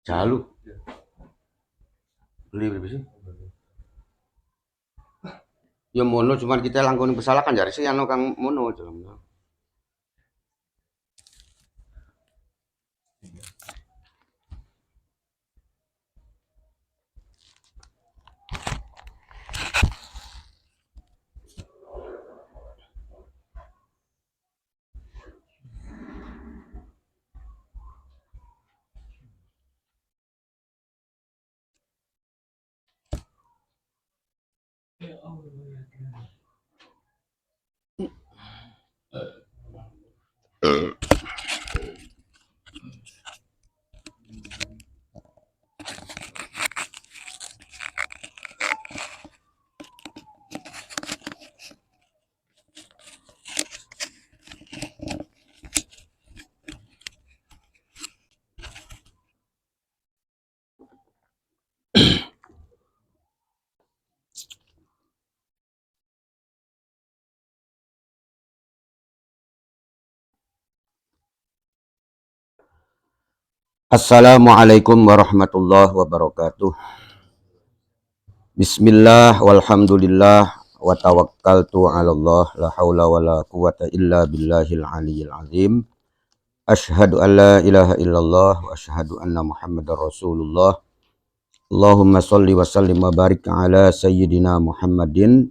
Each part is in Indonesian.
Jalu. Beli berapa sih? Ya mono cuman kita langkung bersalah kan jare sih anu Kang mono jalan. Assalamualaikum warahmatullahi wabarakatuh. Bismillah walhamdulillah wa tawakkaltu 'ala Allah la haula wala quwata illa billahil aliyyil azim. Asyhadu an la ilaha illallah wa asyhadu anna Muhammadar Rasulullah. Allahumma shalli wa sallim wa barik ala sayyidina Muhammadin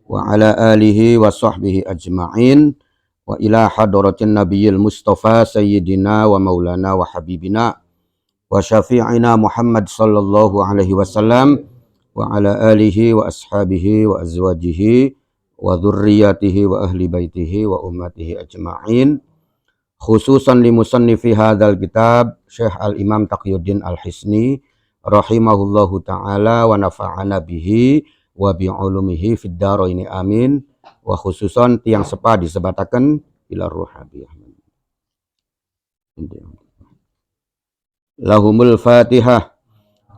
wa ala alihi wa sahbihi ajma'in wa ila hadratin nabiyil mustafa sayyidina wa maulana wa habibina wa syafi'ina Muhammad sallallahu alaihi wasallam wa ala alihi wa ashabihi wa azwajihi wa dzurriyyatihi wa ahli baitihi wa ummatihi ajma'in, khususan li musannifi hadzal kitab Syekh Al-Imam Taqiyuddin Al-Hisni rahimahullahu taala wa nafa'ana bihi wa bi ulumihi fid dharaini amin, wa khususan tiang sepa disebataken ila ruhabiyah. Lahumul Fatihah.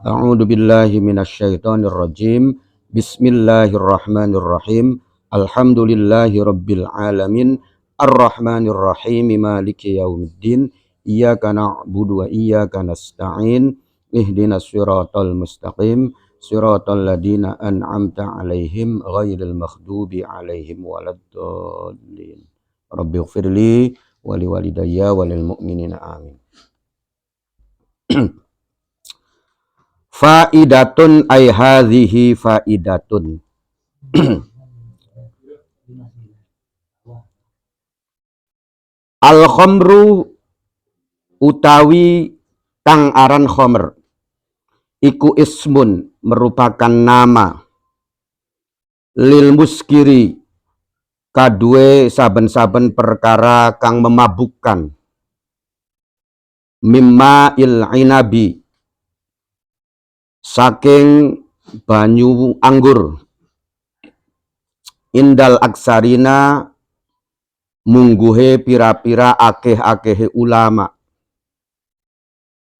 A'udzu billahi minasyaitonir rajim. Bismillahirrahmanirrahim. Alhamdulillahi rabbil alamin. Arrahmanir rahim. Maliki yaumiddin. Iyyaka na'budu wa iyyaka nasta'in. Ihdinas siratal mustaqim. Siratal ladzina an'amta 'alaihim ghairil maghdubi 'alaihim waladdallin. Rabbighfirli wa liwalidayya wa lil mu'minina amin. Faidatun ay hadhihi faidatun. Al khamru utawi kang aran khamr iku ismun merupakan nama lil muskiri kadue saben-saben perkara kang memabukkan, mimma il inabi saking banyu anggur, indal aksarina mungguhe pira-pira akeh-akehe ulama,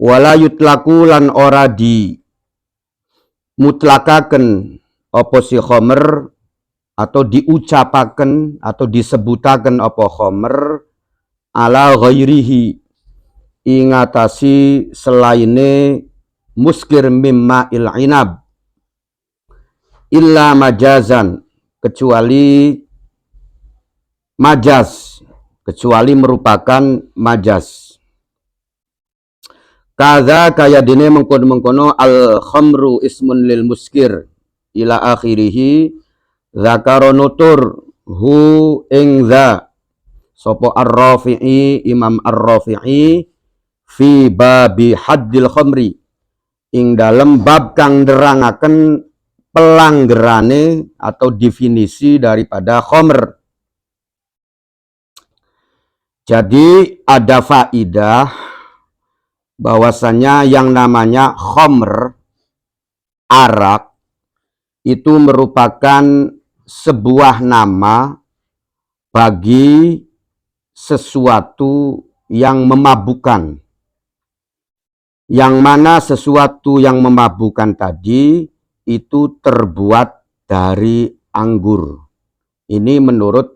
wala yutlaku lan ora di mutlakaken apa si khomer atau diucapaken atau disebutaken apa khomer ala ghairihi ingatasi selaine muskir mimma il inab illa majazan kecuali majaz, kecuali merupakan majaz. Kaza kaya dene mengkono-mengkono al khamru ismun lil muskir ila akhirih zakaronutur hu ing za sapa ar-Rafi'i Imam ar-Rafi'i fi babi haddil khamri ing dalem bab kang nerangaken pelanggerane atau definisi daripada khamr. Jadi ada faidah bahwasanya yang namanya khamr, arak, itu merupakan sebuah nama bagi sesuatu yang memabukkan. Yang mana sesuatu yang memabukkan tadi itu terbuat dari anggur. Ini menurut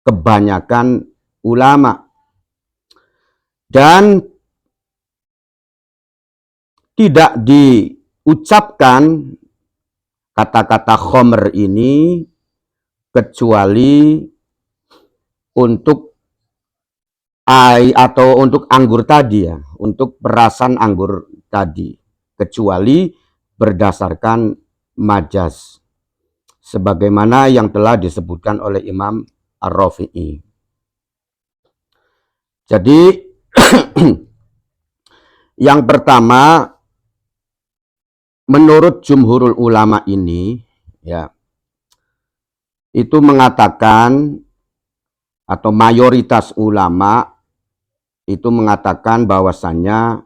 kebanyakan ulama. dan tidak diucapkan kata-kata khomer ini kecuali untuk atau untuk anggur tadi ya, untuk perasan anggur tadi, kecuali berdasarkan majaz, sebagaimana yang telah disebutkan oleh Imam Ar-Rafi'i. Jadi yang pertama, menurut jumhurul ulama ini ya, itu mengatakan atau mayoritas ulama itu mengatakan bahwasannya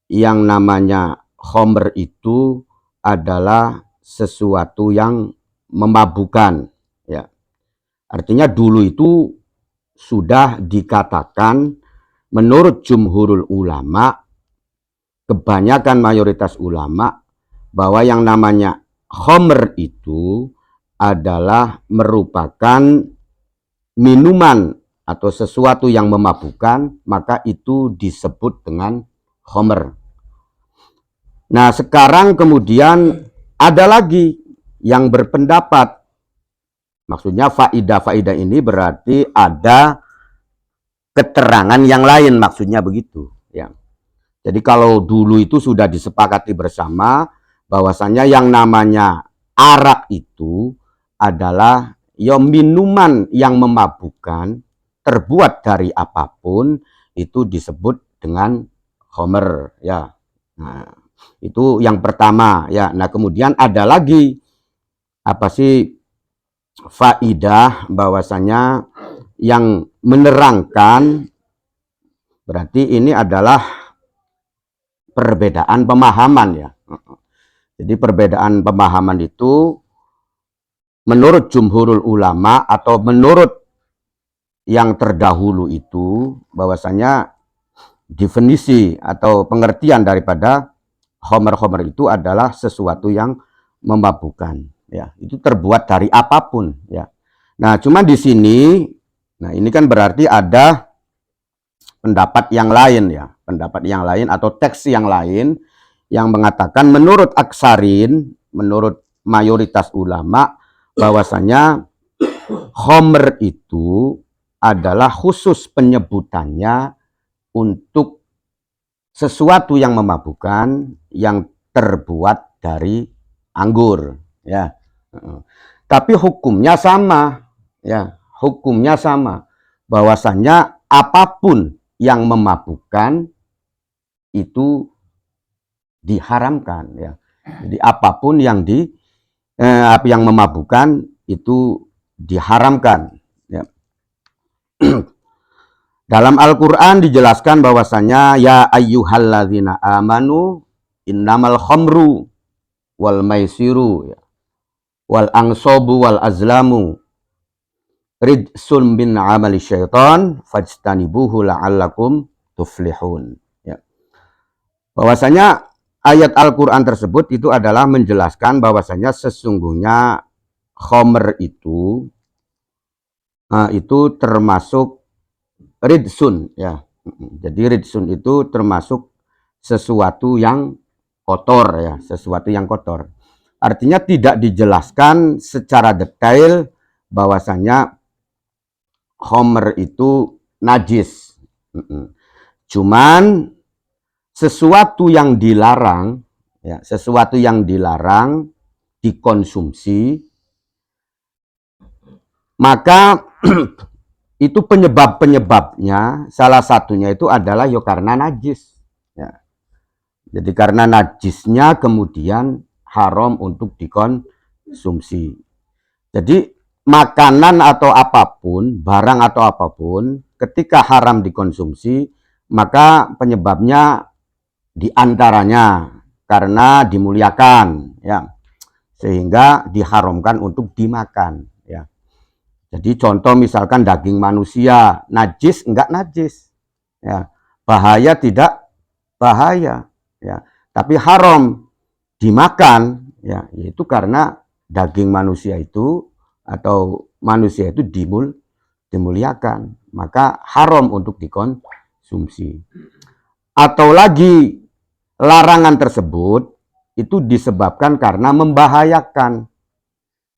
yang namanya khomer itu adalah sesuatu yang memabukkan ya. Artinya dulu itu sudah dikatakan menurut jumhurul ulama, kebanyakan mayoritas ulama, bahwa yang namanya khomer itu adalah merupakan minuman atau sesuatu yang memabukkan, maka itu disebut dengan khomer. Nah, sekarang kemudian ada lagi yang berpendapat, maksudnya faidah-faidah ini berarti ada keterangan yang lain, maksudnya begitu ya. Jadi kalau dulu itu sudah disepakati bersama bahwasannya yang namanya arak itu adalah ya minuman yang memabukkan, terbuat dari apapun, itu disebut dengan khomer ya. Nah, itu yang pertama ya. Nah, kemudian ada lagi apa sih faidah bahwasanya yang menerangkan, berarti ini adalah perbedaan pemahaman ya. Jadi perbedaan pemahaman itu menurut jumhurul ulama atau menurut yang terdahulu itu bahwasanya definisi atau pengertian daripada khomer-khomer itu adalah sesuatu yang memabukkan ya. Itu terbuat dari apapun ya. Nah, cuma di sini, nah ini kan berarti ada pendapat yang lain ya, pendapat yang lain atau teks yang lain yang mengatakan menurut aksarin, menurut mayoritas ulama, bahwasanya khomer itu adalah khusus penyebutannya untuk sesuatu yang memabukkan yang terbuat dari anggur ya. Tapi hukumnya sama ya, hukumnya sama, bahwasanya apapun yang memabukkan itu diharamkan ya. Jadi apapun yang yang memabukkan itu diharamkan ya. Dalam Al-Qur'an dijelaskan bahwasanya ya ayyuhalladzina amanu innamal khamru wal maisiru ya, wal ansobu wal azlamu ridsun bin amali syaitan fajtanibuhu la'allakum tuflihun ya. Bahwasanya ayat Al-Qur'an tersebut itu adalah menjelaskan bahwasanya sesungguhnya khomer itu termasuk ridsun ya. Jadi ridsun itu termasuk sesuatu yang kotor ya, sesuatu yang kotor. Artinya tidak dijelaskan secara detail bahwasanya khomer itu najis. Cuman sesuatu yang dilarang ya, sesuatu yang dilarang dikonsumsi, maka itu penyebabnya salah satunya itu adalah ya karena najis ya. Jadi karena najisnya kemudian haram untuk dikonsumsi. Jadi makanan atau apapun, barang atau apapun, ketika haram dikonsumsi, maka penyebabnya diantaranya karena dimuliakan ya, sehingga diharamkan untuk dimakan ya. Jadi contoh misalkan daging manusia, najis enggak najis ya, bahaya tidak bahaya ya, tapi haram dimakan ya, yaitu karena daging manusia itu atau manusia itu dimuliakan, maka haram untuk dikonsumsi. dikonsumsi. Atau lagi larangan tersebut itu disebabkan karena membahayakan.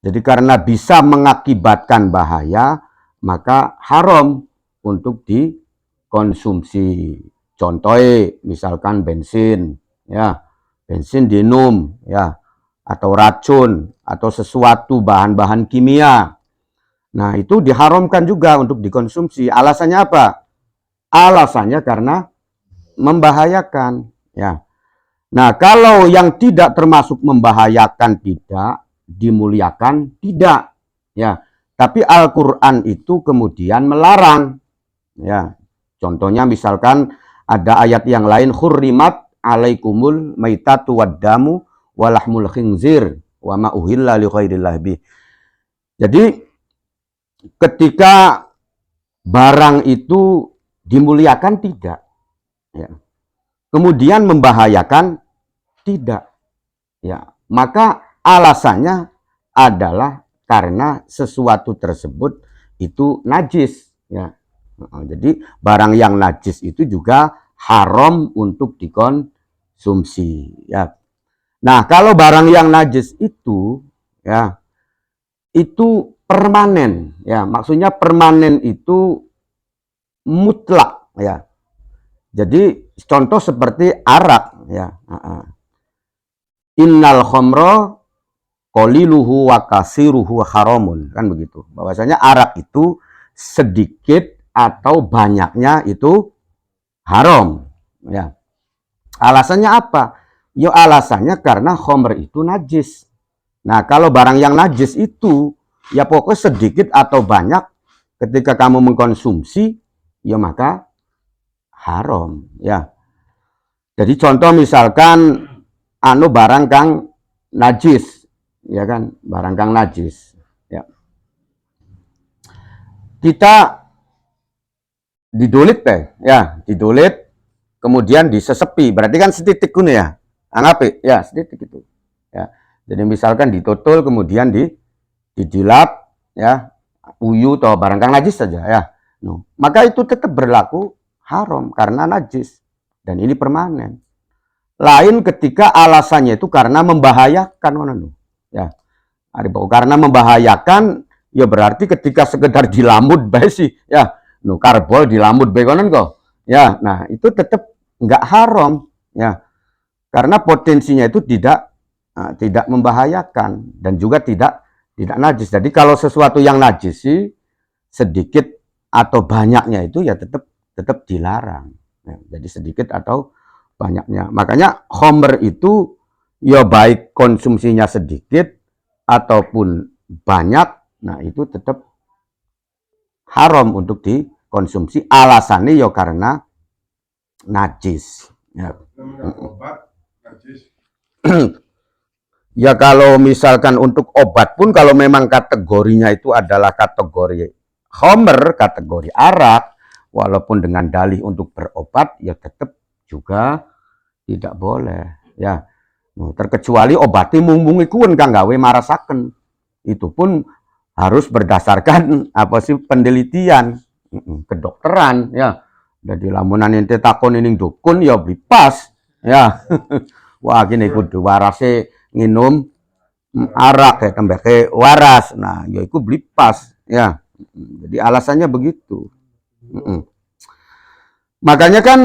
Jadi karena bisa mengakibatkan bahaya, maka haram untuk dikonsumsi. Contohnya misalkan bensin, ya, bensin dinum, ya, atau racun, atau sesuatu bahan-bahan kimia. Nah, itu diharamkan juga untuk dikonsumsi. Alasannya apa? Alasannya karena membahayakan, ya. Nah, kalau yang tidak termasuk membahayakan tidak dimuliakan tidak, ya. Tapi Al-Qur'an itu kemudian melarang, ya. Contohnya misalkan ada ayat yang lain, hurrimat alaikumul maitatu waddamu walahmul khinzir wa ma uhilla li ghairillah bih. Jadi ketika barang itu dimuliakan tidak, ya. Kemudian membahayakan tidak, ya. Maka alasannya adalah karena sesuatu tersebut itu najis, ya. Jadi barang yang najis itu juga haram untuk dikonsumsi, ya. Nah, kalau barang yang najis itu, ya, itu permanen, ya. Maksudnya permanen itu mutlak, ya. Jadi contoh seperti arak, ya. Innal khamra qaliluhu wa kasiruhu haramun, kan begitu. Bahwasanya arak itu sedikit atau banyaknya itu haram, ya. Alasannya apa? Ya alasannya karena khamr itu najis. Nah, kalau barang yang najis itu ya pokoknya sedikit atau banyak ketika kamu mengkonsumsi ya maka haram, ya. Jadi contoh misalkan barang kang najis, ya kan, barang kang najis, ya. Kita didulit ya, didulit kemudian disesepi, berarti kan setitik kuno ya, anggap ya setitik itu, ya. Jadi misalkan ditutul kemudian dijilat, ya, uyu atau barang kang najis saja, ya. Maka itu tetap berlaku haram karena najis dan ini permanen. Lain ketika alasannya itu karena membahayakan, ya. Karena membahayakan, ya berarti ketika sekedar dilamut bae sih, ya. Karbol dilamut bae konon kok. Ya, nah itu tetap nggak haram, ya. Karena potensinya itu tidak membahayakan dan juga tidak najis. Jadi kalau sesuatu yang najis sih sedikit atau banyaknya itu ya tetap dilarang. Ya, jadi sedikit atau banyaknya. Makanya khamr itu ya baik konsumsinya sedikit ataupun banyak, nah itu tetap haram untuk dikonsumsi. Alasannya ya karena najis. Ya. Ya kalau misalkan untuk obat pun kalau memang kategorinya itu adalah kategori khamr, kategori arak, walaupun dengan dalih untuk berobat ya tetap juga tidak boleh, ya. Terkecuali obatnya mumpung ikun kang gawe marasaken. Itu pun harus berdasarkan apa sih penelitian kedokteran, ya. Jadi lamunan ente takon ini dukun ya beli pas, ya. Wah gini kudu warase nginum arak ya tembake waras. Nah, ya itu beli pas, ya. Jadi alasannya begitu. Makanya kan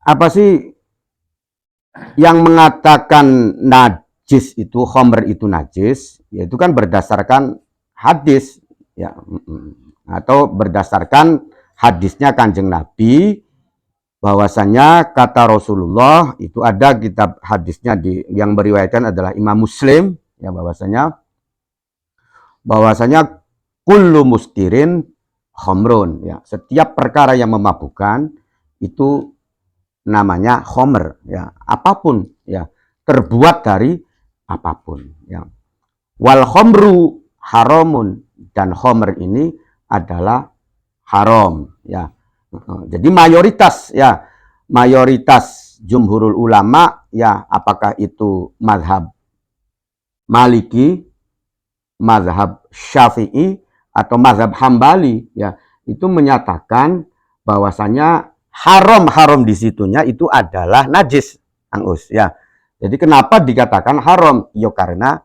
apa sih yang mengatakan najis itu, khamr itu najis, yaitu kan berdasarkan hadis, ya, atau berdasarkan hadisnya Kanjeng Nabi, bahwasanya kata Rasulullah itu ada kitab hadisnya yang meriwayatkan adalah Imam Muslim, ya, bahwasanya kullu muskirin khamrun, ya, setiap perkara yang memabukkan itu namanya khamr, ya, apapun, ya, terbuat dari apapun, ya. Wal khamru haramun, dan khamr ini adalah haram, ya. Jadi mayoritas jumhurul ulama, ya, apakah itu mazhab Maliki, mazhab Syafi'i atau mazhab Hambali, ya, itu menyatakan bahwasanya haram di situnya itu adalah najis, Angus ya. Jadi kenapa dikatakan haram? Ya karena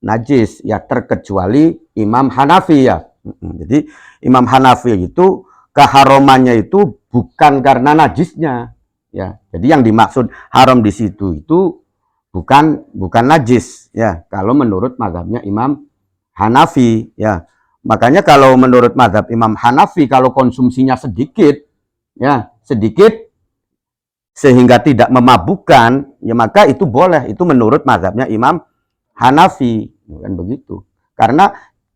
najis ya, terkecuali Imam Hanafi ya. Jadi Imam Hanafi itu keharamannya itu bukan karena najisnya ya. Jadi yang dimaksud haram di situ itu bukan najis ya, kalau menurut mazhabnya Imam Hanafi ya. Makanya kalau menurut mazhab Imam Hanafi, kalau konsumsinya sedikit ya, sedikit sehingga tidak memabukkan ya, maka itu boleh. Itu menurut mazhabnya Imam Hanafi kan begitu. Karena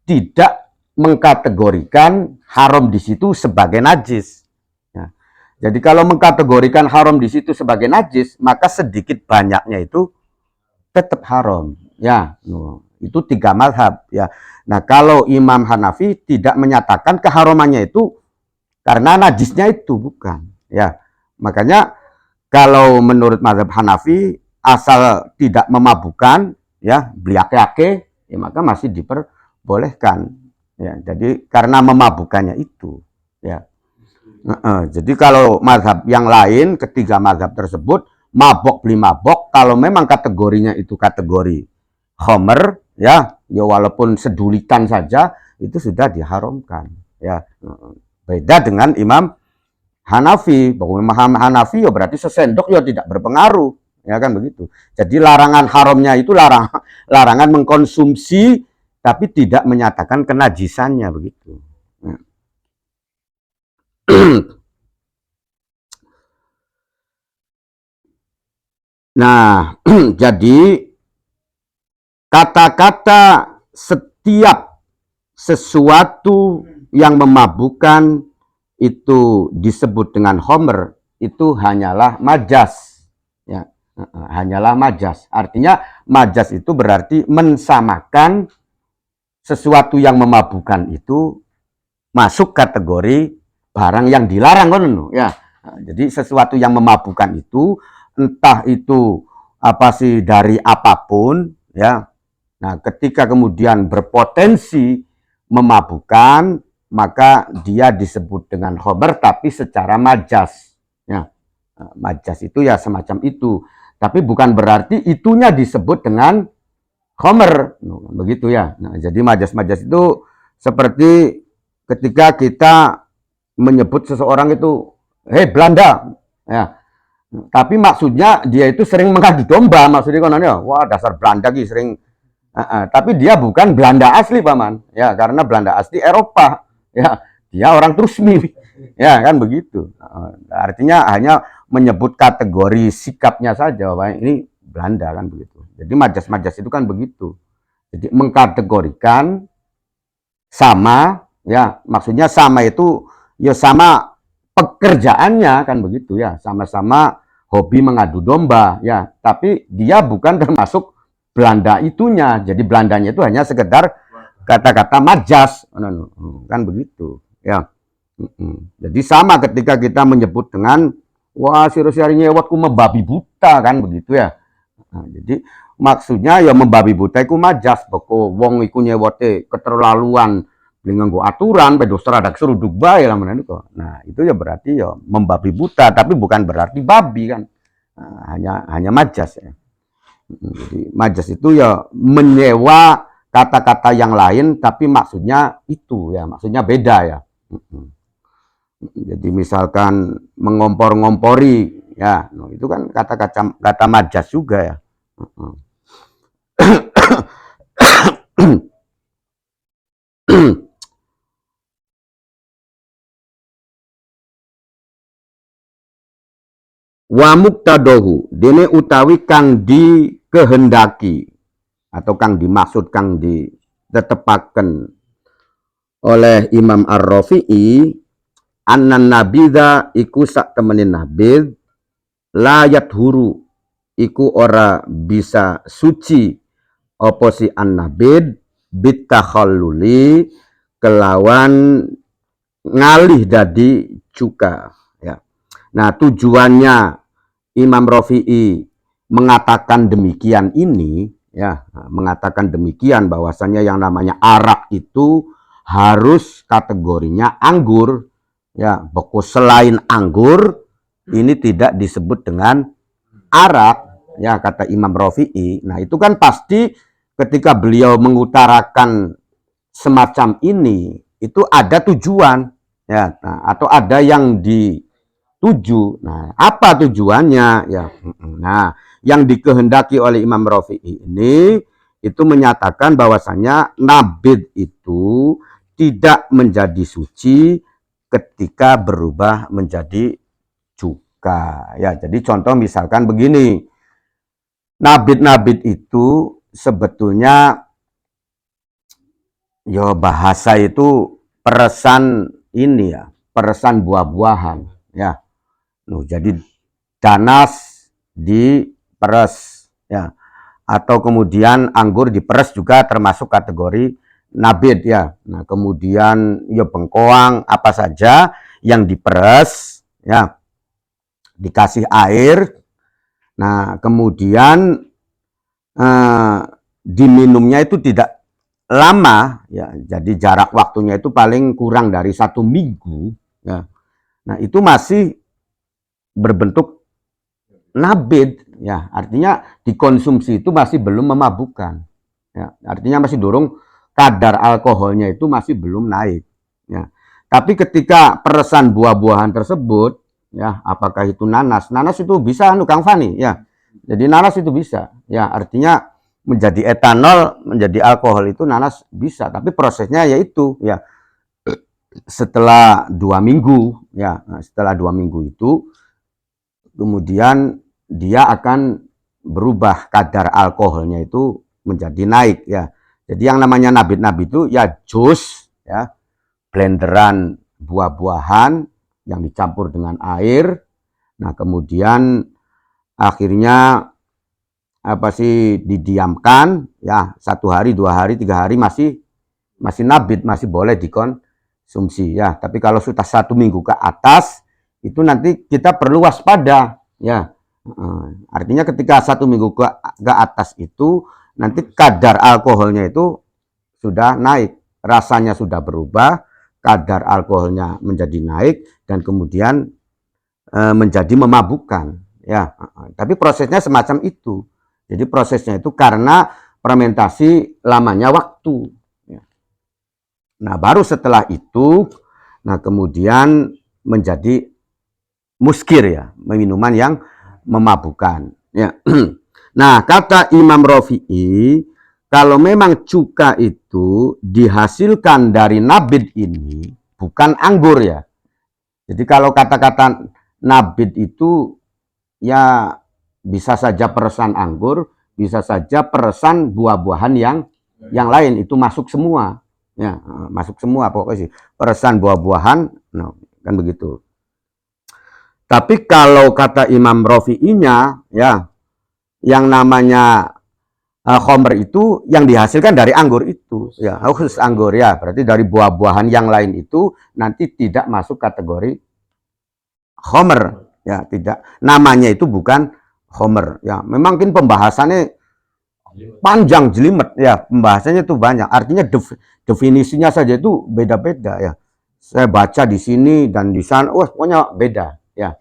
tidak mengkategorikan haram di situ sebagai najis. Ya. Jadi kalau mengkategorikan haram di situ sebagai najis, maka sedikit banyaknya itu tetap haram. Ya, itu 3 mazhab ya. Nah, kalau Imam Hanafi tidak menyatakan keharamannya itu karena najisnya itu bukan. Ya, makanya kalau menurut mazhab Hanafi asal tidak memabukkan ya, bliake-ake ya, maka masih diperbolehkan. Ya, jadi karena memabukkannya itu ya. Jadi kalau mazhab yang lain, ketiga mazhab tersebut, mabok beli mabok, kalau memang kategorinya itu kategori khamr ya, ya walaupun sedulitan saja itu sudah diharamkan ya. Beda dengan Imam Hanafi, bahwa Imam Hanafi ya berarti sesendok ya tidak berpengaruh ya kan begitu. Jadi larangan haramnya itu larangan mengkonsumsi tapi tidak menyatakan kenajisannya begitu. Nah, jadi kata-kata setiap sesuatu yang memabukkan itu disebut dengan khamr, itu hanyalah majas ya, hanyalah majas. Artinya majas itu berarti mensamakan sesuatu yang memabukkan itu masuk kategori barang yang dilarang kan ya. Jadi sesuatu yang memabukkan itu entah itu apa sih dari apapun ya. Nah, ketika kemudian berpotensi memabukkan, maka dia disebut dengan khamr tapi secara majas. Ya. Majas itu ya semacam itu. Tapi bukan berarti itunya disebut dengan khamr. Begitu ya. Nah, jadi majas-majas itu seperti ketika kita menyebut seseorang itu, hei Belanda. Ya. Tapi maksudnya dia itu sering mengadu domba, maksudnya kononnya, wah dasar Belanda ki sering. Tapi dia bukan Belanda asli paman, ya karena Belanda asli Eropa, ya dia orang Trusmi, ya kan begitu. Artinya hanya menyebut kategori sikapnya saja, bahwa ini Belanda kan begitu. Jadi majas-majas itu kan begitu. Jadi mengkategorikan sama, ya maksudnya sama itu ya sama pekerjaannya kan begitu ya, sama-sama hobi mengadu domba ya, tapi dia bukan termasuk Belanda itunya. Jadi Belandanya itu hanya sekedar kata-kata majas kan begitu ya. Jadi sama ketika kita menyebut dengan wah siro-siro nyewot ku membabi buta kan begitu ya. Nah, jadi maksudnya ya membabi buta iku majas, pokok wong iku nyewote keterlaluan dengan nganggo aturan pedo seradak seruduk bae lah menan kok. Nah, itu ya berarti ya membabi buta, tapi bukan berarti babi kan. Nah, hanya majas ya. Jadi majas itu ya menyewa kata-kata yang lain tapi maksudnya itu ya, maksudnya beda ya. Jadi misalkan mengompor-ngompori ya, itu kan kata majas juga ya. Wa muqtadahu dene utawi kang dikehendaki atau kang dimaksud kang ditetepaken oleh Imam Ar-Rafi'i annan nabidha iku sak temenin nabid layat huru iku ora bisa suci apa si an-nabid bitakhalluli kelawan ngalih dadi cuka ya. Nah, tujuannya Imam Rafi'i mengatakan demikian ini ya, mengatakan demikian bahwasanya yang namanya arak itu harus kategorinya anggur ya, pokok selain anggur ini tidak disebut dengan arak, ya kata Imam Rafi'i. Nah itu kan pasti ketika beliau mengutarakan semacam ini, itu ada tujuan, ya, nah, atau ada yang dituju. Nah, apa tujuannya? Ya, nah, yang dikehendaki oleh Imam Rafi'i ini itu menyatakan bahwasanya nabid itu tidak menjadi suci ketika berubah menjadi cuka. Ya, jadi contoh misalkan begini, nabid-nabid itu sebetulnya ya bahasa itu peresan ini ya, peresan buah-buahan ya. Jadi danas diperes ya, atau kemudian anggur diperes juga termasuk kategori nabid ya. Nah, kemudian ya bengkoang apa saja yang diperes ya, dikasih air. Nah, kemudian diminumnya itu tidak lama ya, jadi jarak waktunya itu paling kurang dari 1 minggu ya. Nah, itu masih berbentuk nabid ya, artinya dikonsumsi itu masih belum memabukkan ya, artinya masih dorong kadar alkoholnya itu masih belum naik ya. Tapi ketika peresan buah-buahan tersebut ya, apakah itu nanas, nanas itu bisa Kang Fani ya, jadi nanas itu bisa ya, artinya menjadi etanol, menjadi alkohol itu nanas bisa, tapi prosesnya yaitu ya setelah 2 minggu ya, setelah 2 minggu itu kemudian dia akan berubah kadar alkoholnya itu menjadi naik ya. Jadi yang namanya nabid-nabid itu ya jus ya, blenderan buah-buahan yang dicampur dengan air. Nah, kemudian akhirnya apa sih didiamkan ya 1 hari, 2 hari, 3 hari masih nabid, masih boleh dikonsumsi ya. Tapi kalau sudah 1 minggu ke atas itu nanti kita perlu waspada ya. Artinya ketika 1 minggu ke atas itu nanti kadar alkoholnya itu sudah naik, rasanya sudah berubah, kadar alkoholnya menjadi naik dan kemudian menjadi memabukkan ya. Tapi prosesnya semacam itu. Jadi prosesnya itu karena fermentasi lamanya waktu. Nah, baru setelah itu, nah kemudian menjadi muskir ya, minuman yang memabukkan. Ya. Nah, kata Imam Rafi'i, kalau memang cuka itu dihasilkan dari nabid ini, bukan anggur ya. Jadi kalau kata-kata nabid itu ya bisa saja peresan anggur, bisa saja peresan buah-buahan yang lain, itu masuk semua ya, masuk semua pokoknya sih peresan buah-buahan, no, kan begitu. Tapi kalau kata Imam Rafi'inya ya, yang namanya khomer itu yang dihasilkan dari anggur itu ya, khusus anggur ya, berarti dari buah-buahan yang lain itu nanti tidak masuk kategori khomer ya, tidak, namanya itu bukan khomer ya. Memang mungkin pembahasannya panjang jelimet ya, pembahasannya itu banyak, artinya definisinya saja itu beda-beda ya. Saya baca di sini dan di sana, wah pokoknya beda ya.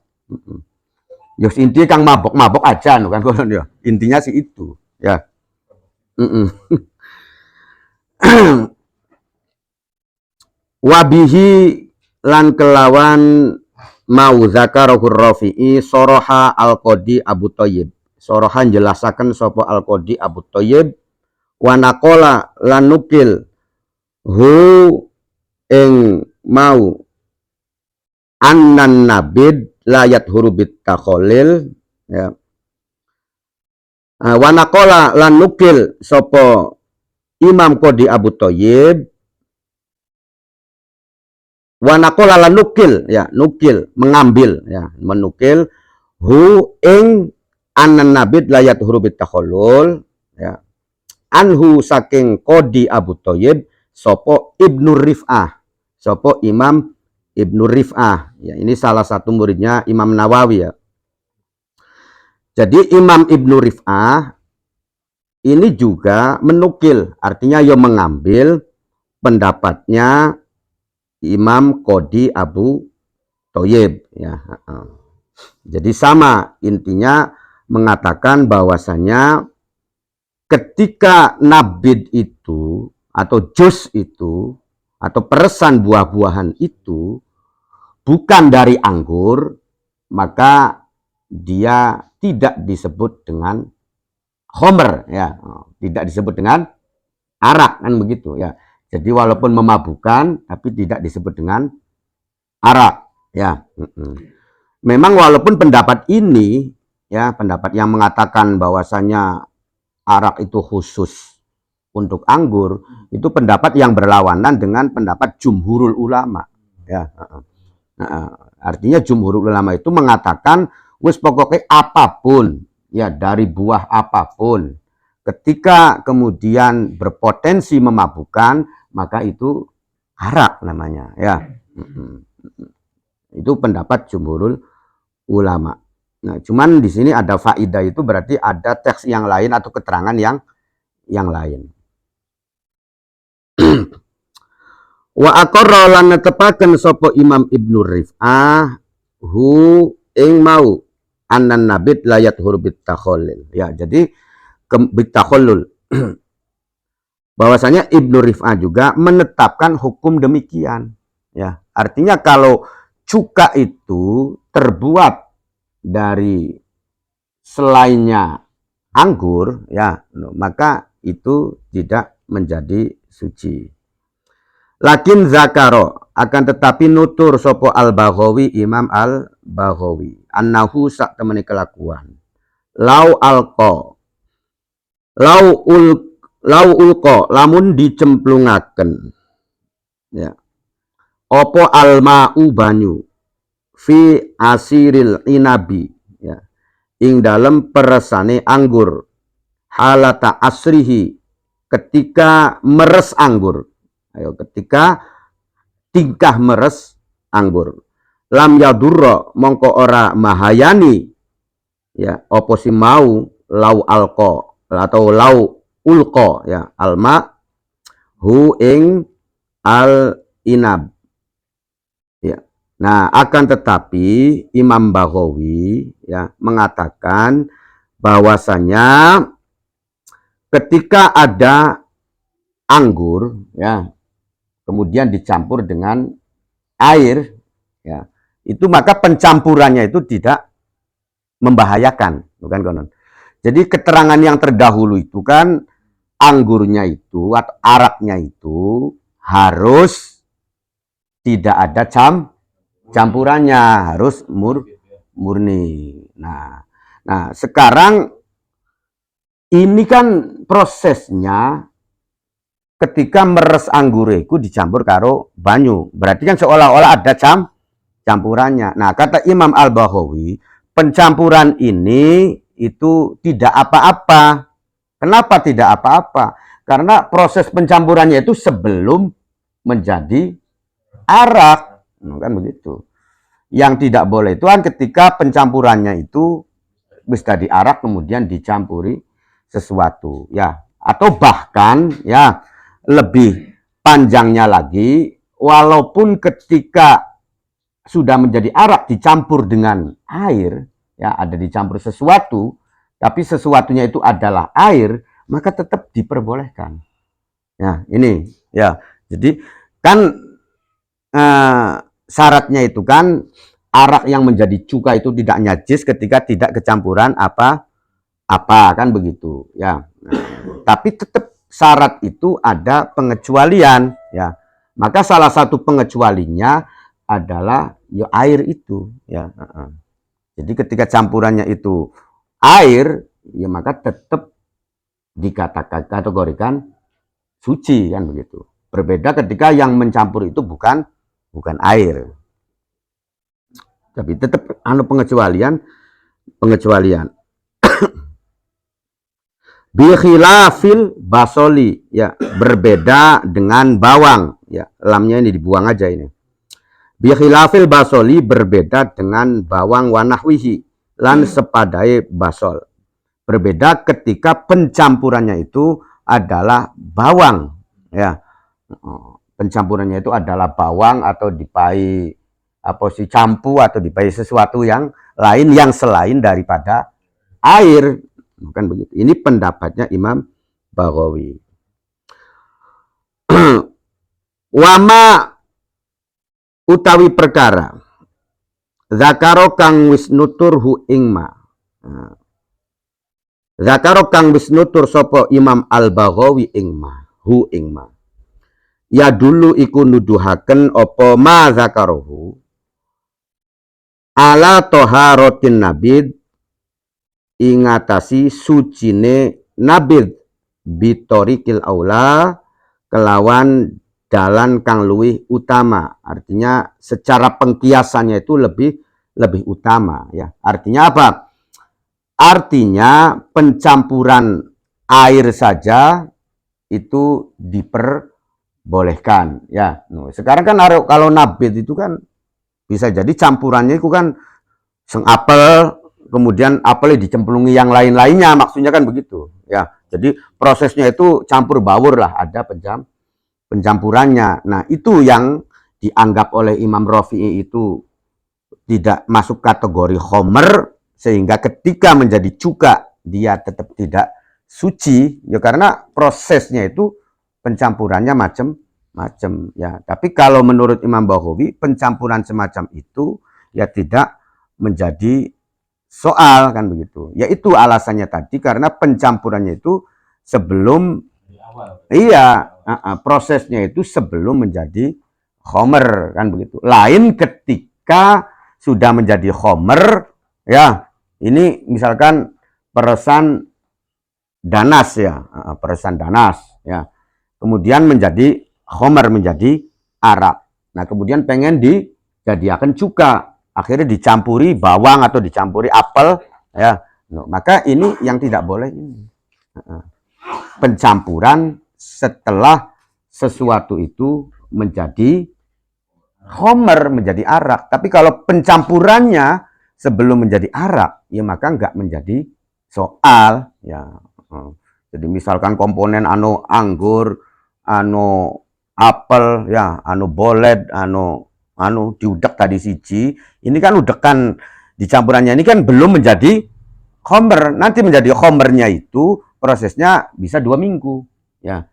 Yos intinya kang mabok-mabok aja kan ya. Intinya sih itu ya. Wabihi lan kelawan mau zakarahur Rafi'i soroha al-Qadi Abu Thayyib. Sorohan jelasaken sopo al-Qadi Abu Thayyib wanakola lan nukil hu ing mau annan nabid layat hurubit takholil ya. Wanakola lan nukil sopo Imam Qadi Abu Thayyib, wanakola lan nukil ya, nukil mengambil ya, menukil hu ing anan nabid layat hurubit takholul ya, anhu saking Qadi Abu Thayyib sopo Ibnu Rif'ah, sopo Imam Ibnu Rif'ah ya, ini salah satu muridnya Imam Nawawi ya. Jadi Imam Ibnu Rif'ah ini juga menukil, artinya ya mengambil pendapatnya Imam Qadi Abu Thayyib ya. Jadi sama, intinya mengatakan bahwasanya ketika nabid itu atau jus itu atau peresan buah-buahan itu bukan dari anggur, maka dia tidak disebut dengan homer, ya, tidak disebut dengan arak, kan begitu ya. Jadi walaupun memabukkan tapi tidak disebut dengan arak, ya. Memang walaupun pendapat ini, ya, pendapat yang mengatakan bahwasanya arak itu khusus untuk anggur, itu pendapat yang berlawanan dengan pendapat jumhurul ulama, ya. Artinya jumhurul ulama itu mengatakan wis pokoknya apapun, ya, dari buah apapun, ketika kemudian berpotensi memabukkan, maka itu arak namanya, ya. Itu pendapat jumhurul ulama. Nah, cuman di sini ada faidah, itu berarti ada teks yang lain atau keterangan yang lain. Wa aqarra lan netepaken sapa Imam Ibnu Rif'ah hu ing mau anan nabit layat hurbit takhallul. Ya, jadi bitakhallul. Bahwasanya Ibnu Rif'ah juga menetapkan hukum demikian. Ya, artinya kalau cuka itu terbuat dari selainnya anggur, ya, maka itu tidak menjadi suci. Lakin zakaro, akan tetapi nutur sopo al-Baghawi, Imam al-Baghawi, annahu sak temani kelakuan. Lau alko, lau ulko, lamun dicemplungaken, ya. Opo alma'u banyu, fi asiril inabi, ya, ing dalam peresane anggur, halata asrihi, ketika meres anggur. Ayo, ketika tingkah meres anggur, lam yadurra, mongko ora mahayani, ya, opo si mau lau alko atau lau ulko, ya, alma hu ing al inab, ya. Nah, akan tetapi Imam Baghawi, ya, mengatakan bahwasanya ketika ada anggur, ya, kemudian dicampur dengan air, ya, itu maka pencampurannya itu tidak membahayakan, bukan konon. Jadi keterangan yang terdahulu itu kan anggurnya itu atau araknya itu harus tidak ada campurannya, harus murni. Nah, sekarang ini kan prosesnya ketika meres anggur itu dicampur karo banyu, berarti kan seolah-olah ada campurannya. Nah, kata Imam Al-Baghawi, pencampuran ini itu tidak apa-apa. Kenapa tidak apa-apa? Karena proses pencampurannya itu sebelum menjadi arak, kan begitu. Yang tidak boleh itu kan ketika pencampurannya itu bisa diarak kemudian dicampuri sesuatu, ya, atau bahkan, ya, lebih panjangnya lagi, walaupun ketika sudah menjadi arak dicampur dengan air, ya, ada dicampur sesuatu, tapi sesuatunya itu adalah air, maka tetap diperbolehkan. Ya, ini, ya, jadi kan syaratnya itu kan arak yang menjadi cuka itu tidak najis ketika tidak kecampuran apa kan begitu, ya. Tapi tetap syarat itu ada pengecualian, ya. Maka salah satu pengecualinya adalah ya air itu, ya. Jadi ketika campurannya itu air, ya, maka tetap dikatakan kategorikan suci, kan begitu. Berbeda ketika yang mencampur itu bukan air. Tapi tetap pengecualian. Bikhilafil basoli, ya, berbeda dengan bawang, ya, lamnya ini dibuang aja ini. Bikhilafil basoli, berbeda dengan bawang wanahwihi lan sepadai basol. Berbeda ketika pencampurannya itu adalah bawang, ya. Pencampurannya itu adalah bawang atau dipai apa sih campu atau dipakai sesuatu yang lain yang selain daripada air. Bukan begitu. Ini pendapatnya Imam Baghawi. Wama utawi perkara zakaro kang wis nuturhu ingma. Zakaro kang wis nutur sapa Imam Al-Baghawi ingma, hu ingma. Ya dulu iku nuduhaken apa ma zakarohu ala toharotin nabid ingatasi sucine nabid bitorikil aula kelawan dalan kang luwih utama. Artinya secara pengkiasannya itu lebih utama ya. Artinya apa? Artinya pencampuran air saja itu diperbolehkan ya. Sekarang kan kalau nabid itu kan bisa jadi campurannya itu kan seng apel, kemudian apelnya dicemplungi yang lain-lainnya, maksudnya kan begitu ya. Jadi prosesnya itu campur baur lah, ada pencampurannya. Nah itu yang dianggap oleh Imam Rafi'i itu tidak masuk kategori khomer, sehingga ketika menjadi cuka dia tetap tidak suci ya, karena prosesnya itu pencampurannya macam-macam ya. Tapi kalau menurut Imam Baghawi pencampuran semacam itu ya tidak menjadi soal kan begitu. Yaitu alasannya tadi karena pencampurannya itu sebelum iya prosesnya itu sebelum menjadi khomer kan begitu. Lain ketika sudah menjadi khomer ya, ini misalkan peresan danas ya, peresan danas ya, kemudian menjadi khomer, menjadi arak. Nah kemudian pengen dijadikan cuka, akhirnya dicampuri bawang atau dicampuri apel ya. Maka ini yang tidak boleh ini pencampuran setelah sesuatu itu menjadi khomer, menjadi arak. Tapi kalau pencampurannya sebelum menjadi arak, ya maka nggak menjadi soal ya. Jadi misalkan komponen anu anggur, anu apel ya, anu bolet, anu diudek tadi siji, ini kan udekan dicampurannya ini kan belum menjadi khomer. Nanti menjadi khomernya itu prosesnya bisa 2 minggu ya.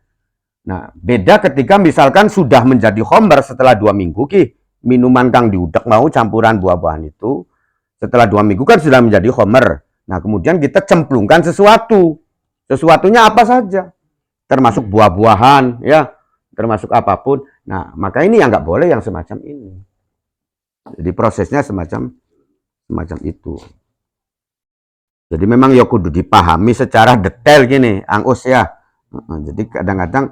Nah beda ketika misalkan sudah menjadi khomer setelah 2 minggu ki, minuman kang diudek mau campuran buah-buahan itu setelah 2 minggu kan sudah menjadi khomer. Nah kemudian kita cemplungkan sesuatunya apa saja, termasuk buah-buahan ya, termasuk apapun. Nah maka ini yang nggak boleh yang semacam ini. Jadi prosesnya semacam itu. Jadi memang ya kudu dipahami secara detail gini, Angus ya. Jadi kadang-kadang,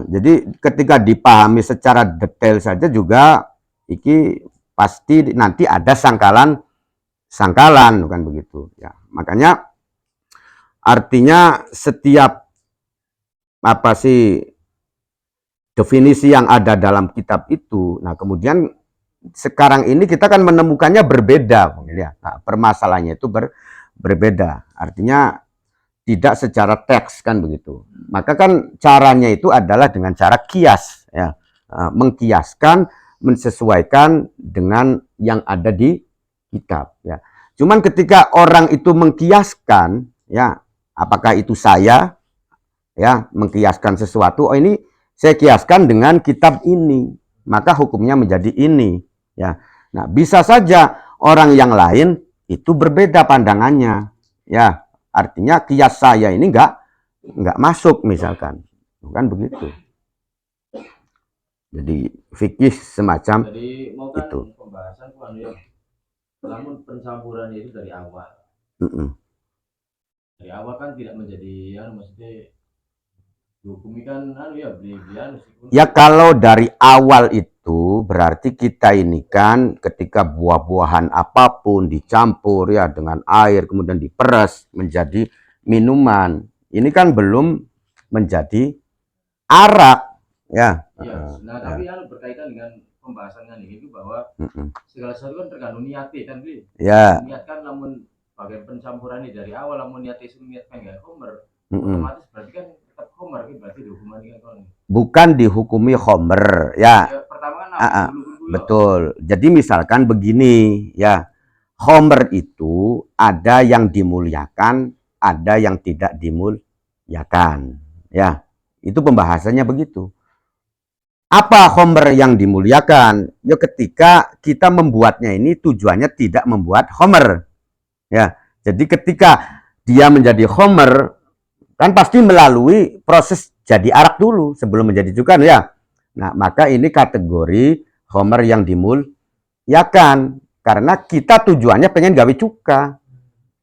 jadi ketika dipahami secara detail saja juga, iki pasti nanti ada sangkalan bukan begitu ya. Makanya artinya setiap apa sih definisi yang ada dalam kitab itu, nah kemudian sekarang ini kita kan menemukannya berbeda ya. Nah, permasalahannya itu berbeda, artinya tidak secara teks kan begitu. Maka kan caranya itu adalah dengan cara kias ya, mengkiaskan, mensesuaikan dengan yang ada di kitab ya. Cuman ketika orang itu mengkiaskan ya, apakah itu saya ya mengkiaskan sesuatu, oh ini saya kiaskan dengan kitab ini, maka hukumnya menjadi ini ya. Nah bisa saja orang yang lain itu berbeda pandangannya ya, artinya kias saya ini nggak masuk misalkan, kan begitu. Jadi fikih semacam jadi, mau kan itu. Pembahasan kan ya, namun pencampuran itu dari awal. Dari awal kan tidak menjadi ya, maksudnya dihukumi kan ya beli-belian. Ya kalau dari awal itu berarti kita ini kan ketika buah-buahan apapun dicampur ya dengan air kemudian diperas menjadi minuman, ini kan belum menjadi arak ya. Iya. Nah tapi berkaitan dengan pembahasan kan itu bahwa segala sesuatu kan tergantung niatnya kan bi. Ya. Niatkan namun bagian pencampuran ini dari awal namun niatnya itu niatkan nggak homer, otomatis berarti kan tetap homer, berarti dihukuman kan. Bukan dihukumi khomer ya. Ya pertama kan Betul. Jadi misalkan begini ya, Homer itu ada yang dimuliakan, ada yang tidak dimuliakan. Ya, itu pembahasannya begitu. Apa Homer yang dimuliakan? Ya ketika kita membuatnya ini tujuannya tidak membuat Homer. Ya, jadi ketika dia menjadi Homer kan pasti melalui proses jadi arak dulu sebelum menjadi cuka ya. Nah, maka ini kategori Homer yang dimuliakan karena kita tujuannya pengen gawe cuka.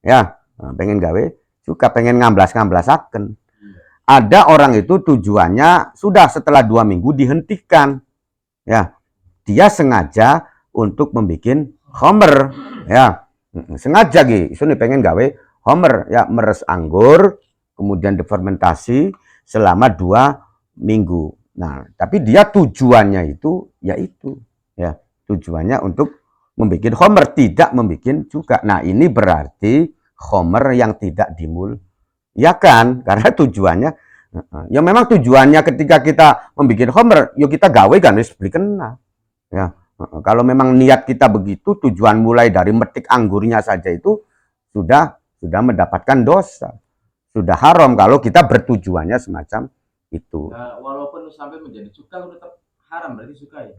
Ya, pengen gawe cuka, pengen ngamblas-ngamblasaken. Ada orang itu tujuannya sudah setelah 2 minggu dihentikan. Ya, dia sengaja untuk membuat Homer. Ya, sengaja gitu. Ini pengen gawe Homer ya, meres anggur kemudian difermentasi selama 2 minggu. Nah, tapi dia tujuannya itu yaitu ya, tujuannya untuk membuat Homer, tidak membuat cuka. Nah, ini berarti Homer yang tidak dimuliakan karena tujuannya ya memang tujuannya ketika kita membuat Homer, yuk kita gawe kan wis beli kena. Ya, kalau memang niat kita begitu, tujuan mulai dari metik anggurnya saja itu sudah mendapatkan dosa. Sudah haram kalau kita bertujuannya semacam itu. Nah, walaupun sampai menjadi cuka tetap haram berarti suka ya?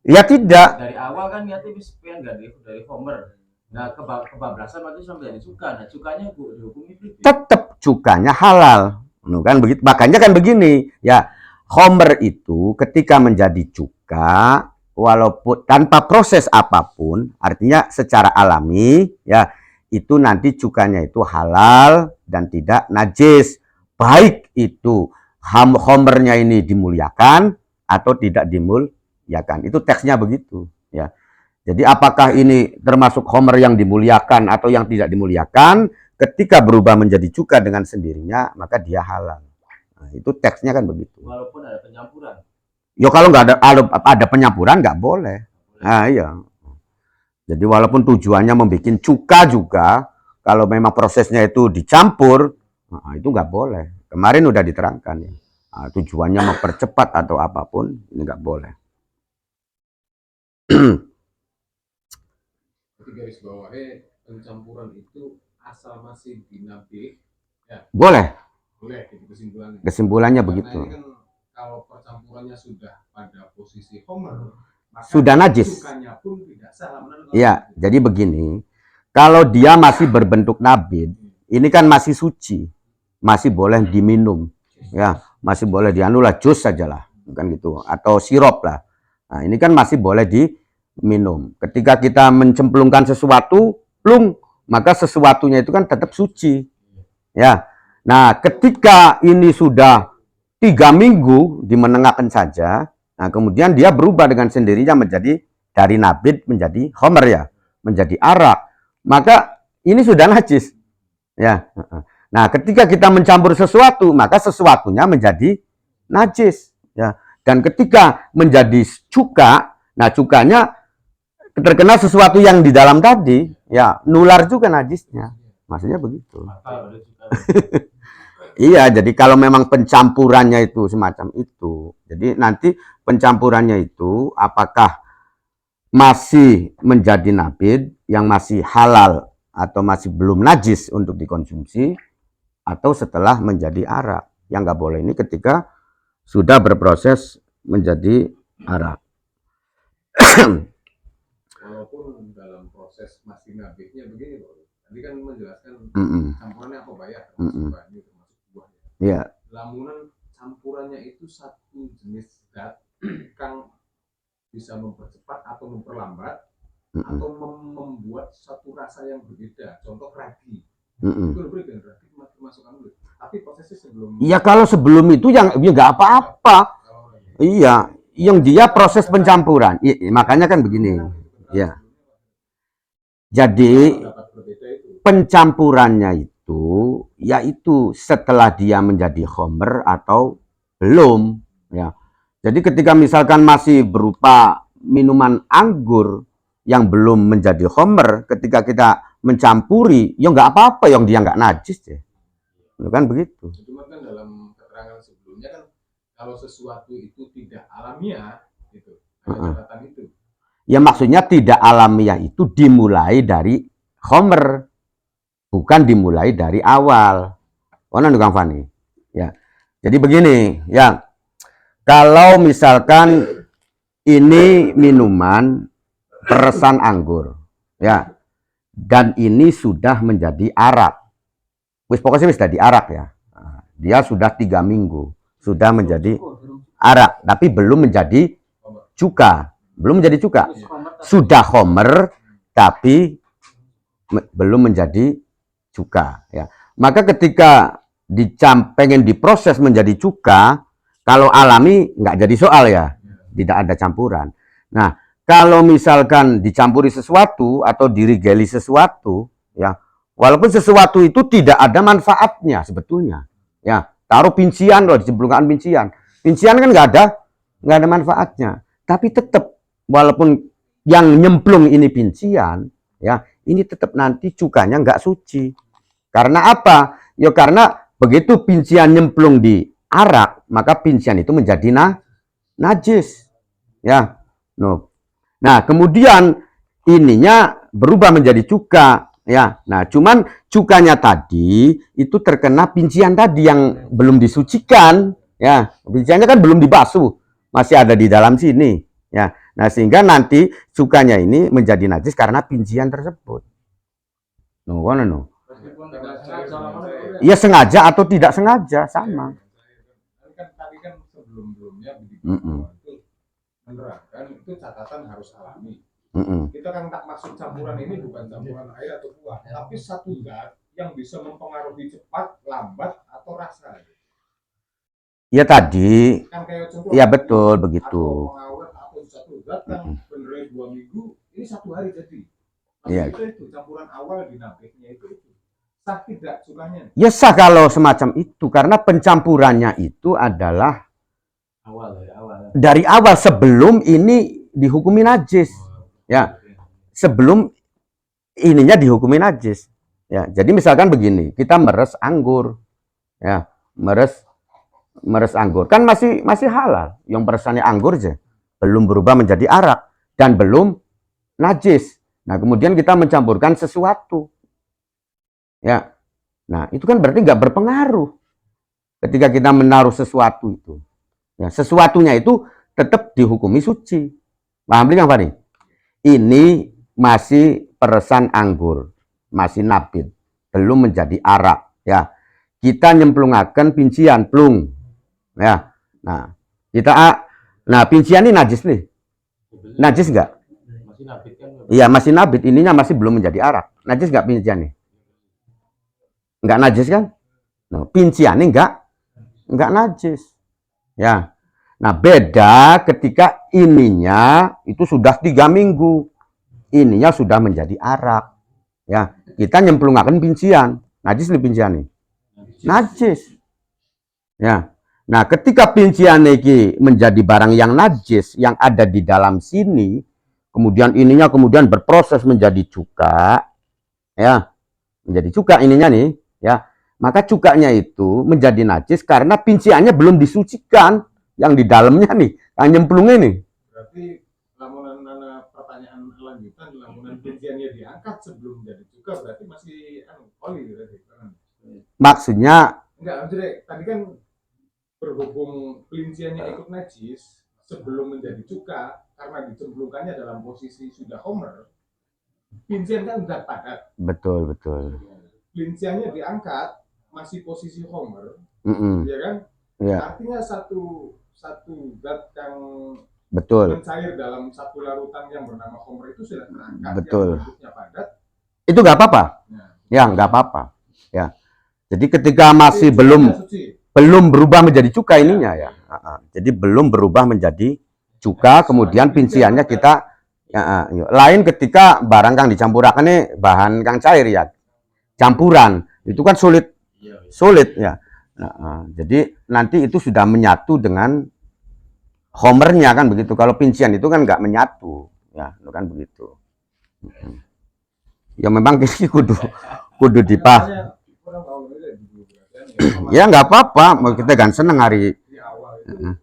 Ya tidak. Dari awal kan niatnya bisa pengen dari Homer. Nah, kebablasan berarti sampai jadi cuka. Nah, cukanya dihukumi tetap cukanya halal. Kan begitu. Makanya kan begini, ya. Homer itu ketika menjadi cuka walaupun tanpa proses apapun, artinya secara alami ya, itu nanti cukanya itu halal dan tidak najis. Baik itu Homernya ini dimuliakan atau tidak dimuliakan. Itu teksnya begitu, ya. Jadi apakah ini termasuk Homer yang dimuliakan atau yang tidak dimuliakan? Ketika berubah menjadi cuka dengan sendirinya, maka dia halal. Nah, itu teksnya kan begitu. Walaupun ada penyampuran. Ya kalau nggak ada penyampuran nggak boleh. Nah, iya. Jadi walaupun tujuannya membuat cuka juga, kalau memang prosesnya itu dicampur, nah, itu nggak boleh. Kemarin udah diterangkan ya. Nah, tujuannya mempercepat atau apapun, ini nggak boleh. Garis bawahnya pencampuran itu asal masih dinabi ya. Boleh Gitu kesimpulannya. Kesimpulannya begitu. Kan kalau percampurannya sudah pada posisi Homer, maka sudah najis. Pun tidak sah. Ya, jadi begini. Kalau dia masih berbentuk nabid, ini kan masih suci, masih boleh diminum, ya, masih boleh dianulah jus sajalah, kan gitu, atau sirup lah. Nah, ini kan masih boleh diminum. Ketika kita mencemplungkan sesuatu, plung, maka sesuatunya itu kan tetap suci, ya. Nah, ketika ini sudah 3 minggu dimenengahkan saja, nah kemudian dia berubah dengan sendirinya menjadi dari nabid menjadi Homer ya, menjadi arak, maka ini sudah najis, ya. Nah, ketika kita mencampur sesuatu, maka sesuatunya menjadi najis, ya. Dan ketika menjadi cuka, nah cukanya terkena sesuatu yang di dalam tadi, ya nular juga najisnya, maksudnya begitu. Iya, jadi kalau memang pencampurannya itu semacam itu, jadi nanti pencampurannya itu apakah masih menjadi nabid yang masih halal atau masih belum najis untuk dikonsumsi, atau setelah menjadi arak. Yang nggak boleh ini ketika sudah berproses menjadi arak. Walaupun dalam proses masih nabidnya begini loh, tadi kan menjelaskan campurannya apa bayar, termasuk buahnya. Iya. Lamunan campurannya itu satu jenis zat yang bisa mempercepat atau memperlambat atau membuat satu rasa yang berbeda. Contoh ragi. Itu lebih kan ragi masuk anu. Tapi prosesnya sebelum. Iya, kalau sebelum itu yang nggak apa-apa. Iya, yang dia proses pencampuran. Makanya kan begini. Ya. Jadi pencampurannya itu yaitu setelah dia menjadi Homer atau belum, ya. Jadi ketika misalkan masih berupa minuman anggur yang belum menjadi Homer, ketika kita mencampuri, ya nggak apa-apa, yang dia nggak najis ya. Kan begitu. Cuma kan dalam keterangan sebelumnya kan kalau sesuatu itu tidak alamiah, gitu, catatan itu. Ya maksudnya tidak alamiah itu dimulai dari khomer, bukan dimulai dari awal. Mana Kang Fani? Ya. Jadi begini, ya. Kalau misalkan ini minuman peresan anggur, ya. Dan ini sudah menjadi arak. Wis pokoknya sudah diarak ya. Dia sudah 3 minggu, sudah menjadi arak, tapi belum menjadi cuka. Belum menjadi cuka. Sudah khomer, tapi belum menjadi cuka. Ya. Maka ketika pengen diproses menjadi cuka, kalau alami nggak jadi soal ya, tidak ada campuran. Nah, kalau misalkan dicampuri sesuatu atau dirigeli sesuatu, ya, walaupun sesuatu itu tidak ada manfaatnya sebetulnya, ya, taruh pincian loh, dicemplungkan pincian kan nggak ada manfaatnya, tapi tetap walaupun yang nyemplung ini pincian, ya, ini tetap nanti cukanya nggak suci. Karena apa? Ya karena begitu pincian nyemplung di arak, maka pincian itu menjadi najis, ya. Nah, kemudian ininya berubah menjadi cuka, ya. Nah, cuman cukanya tadi itu terkena pincian tadi yang belum disucikan, ya. Pinciannya kan belum dibasuh, masih ada di dalam sini, ya. Nah, sehingga nanti cukanya ini menjadi najis karena pincian tersebut. Ya sengaja atau tidak sengaja sama. Tadi kan sebelum-sebelumnya menerangkan itu catatan harus alami. Kita kan tak maksud campuran ini bukan campuran air atau buah, tapi satu zat yang bisa mempengaruhi cepat, lambat atau rasa. Ya tadi. Kan kayak contoh. Ya betul begitu. Atau pengawet atau satu zat yang beneran 2 minggu, ini 1 hari jadi. Iya. Itu campuran awal di nabehnya itu. Sah tidak cukanya? Ya sah kalau semacam itu karena pencampurannya itu adalah dari awal sebelum ini dihukumi najis. Ya, sebelum ininya dihukumi najis. Ya, jadi misalkan begini, kita meres anggur, ya, meres anggur kan masih halal. Yang peresannya anggur aja, belum berubah menjadi arak dan belum najis. Nah, kemudian kita mencampurkan sesuatu, ya. Nah, itu kan berarti nggak berpengaruh ketika kita menaruh sesuatu itu. Ya, sesuatunya itu tetap dihukumi suci. Paham Kang Fani? Ini masih peresan anggur, masih nabit, belum menjadi arak, ya. Kita nyemplungaken pincian plung, ya. Nah, pincian ini najis nih. Najis enggak? Masih nabit kan? Iya, masih nabit, ininya masih belum menjadi arak. Najis enggak pincian nih? Enggak najis kan? Nah, pincian ini enggak najis. Ya. Nah, beda ketika ininya itu sudah 3 minggu. Ininya sudah menjadi arak. Ya, kita nyemplungaken pincian. Najis nih pincian nih. Najis. Ya. Nah, ketika pincian ini menjadi barang yang najis yang ada di dalam sini, kemudian ininya kemudian berproses menjadi cuka, ya. Menjadi cuka ininya nih, ya. Maka cukanya itu menjadi najis karena pinciannya belum disucikan. Yang di dalamnya nih, yang nyemplungnya nih. Berarti lamunan pertanyaan lanjutan, lamunan pinciannya diangkat sebelum jadi cuka, berarti masih oli berarti. Maksudnya enggak, maksudnya tadi kan berhubung pinciannya ikut najis sebelum menjadi cuka karena dicemplungkannya dalam posisi sudah homer, pincian kan zat padat. Betul. Pinciannya diangkat masih posisi homer, ya kan? Ya. Artinya satu zat yang betul mencair dalam satu larutan yang bernama homer itu sudah terangkat, betul. Yang bentuknya padat. Itu nggak apa-apa. Ya nggak apa-apa. Ya. Jadi ketika masih belum berubah menjadi cuka ininya ya. Jadi belum berubah menjadi cuka, kemudian pinciannya kita lain ketika barang kang dicampurakan ini bahan kang cair ya. Campuran itu kan sulit ya. Nah, jadi nanti itu sudah menyatu dengan homernya kan begitu. Kalau pincian itu kan nggak menyatu, ya, itu kan begitu. Ya memang kudu dipah. Ya nggak apa-apa, kita kan seneng hari. Di awal itu,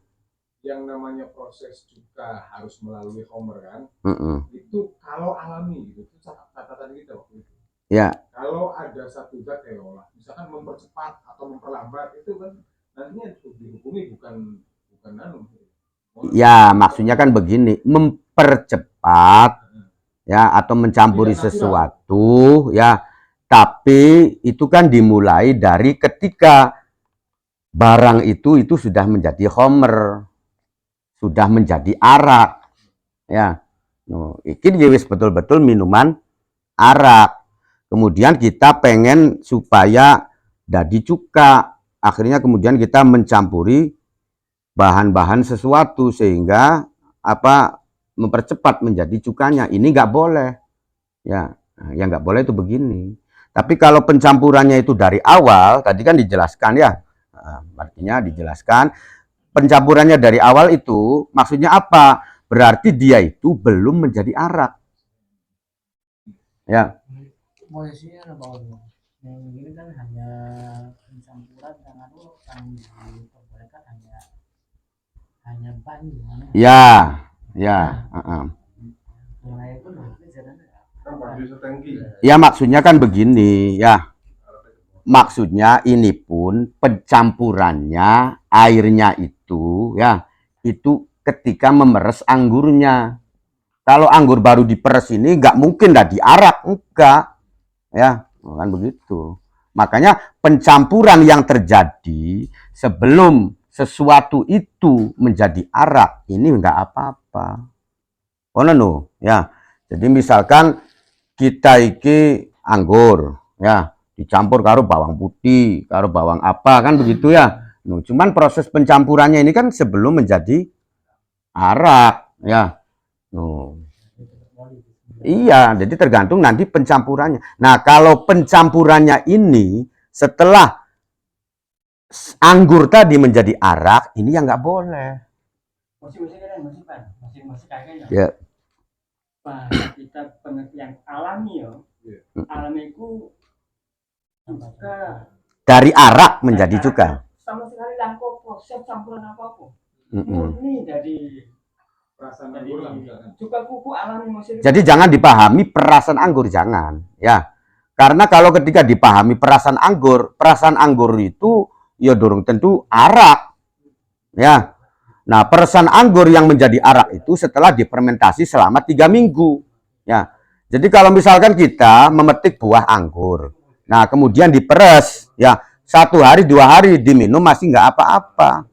yang namanya proses cuka cuka harus melalui homer kan, Mm-mm. itu kalau alami gitu, itu catatan kita waktu itu. Ya, Kalau ada satu zat misalkan mempercepat atau memperlambat itu kan nantinya dihukumi bukan anu. ya maksudnya kan begini, mempercepat ya atau mencampuri sesuatu ya, tapi itu kan dimulai dari ketika barang itu sudah menjadi homer, sudah menjadi arak ya. Ini wis betul-betul minuman arak. Kemudian kita pengen supaya jadi cuka, akhirnya kemudian kita mencampuri bahan-bahan sesuatu sehingga apa mempercepat menjadi cukanya. Ini nggak boleh ya. Nah, yang nggak boleh itu begini. Tapi kalau pencampurannya itu dari awal, tadi kan dijelaskan ya, artinya dijelaskan pencampurannya dari awal itu maksudnya apa? Berarti dia itu belum menjadi arak. Ya. Posisinya bahwa yang ini kan hanya pencampuran karena itu yang diperbolehkan hanya banyu. Ya, ya. Mulai itu ya maksudnya kan begini ya. Maksudnya ini pun pencampurannya airnya itu ya itu ketika memeres anggurnya. Kalau anggur baru diperes ini nggak mungkin dah diarak, enggak ya kan begitu. Makanya pencampuran yang terjadi sebelum sesuatu itu menjadi arak ini enggak apa-apa. Oh no ya. Jadi misalkan kita iki anggur ya dicampur karo bawang putih, karo bawang apa kan begitu ya. Cuman proses pencampurannya ini kan sebelum menjadi arak ya. Iya, jadi tergantung nanti pencampurannya. Nah, kalau pencampurannya ini setelah anggur tadi menjadi arak, ini yang nggak boleh. masih kayaknya Ya. Pak, kita pengertian alami ya. Alami itu cuka Dari arak menjadi cuka. sama sekali langkau proses campuran apa-apa. Murni dari Perasaan anggur lah misalkan. cuka kuku alami maksudnya. Jadi jangan dipahami perasan anggur, jangan ya. Karena kalau ketika dipahami perasan anggur itu ya dorong tentu arak ya. Nah, perasan anggur yang menjadi arak itu setelah difermentasi selama 3 minggu ya. Jadi kalau misalkan kita memetik buah anggur, nah kemudian diperes ya 1 hari 2 hari diminum masih nggak apa-apa,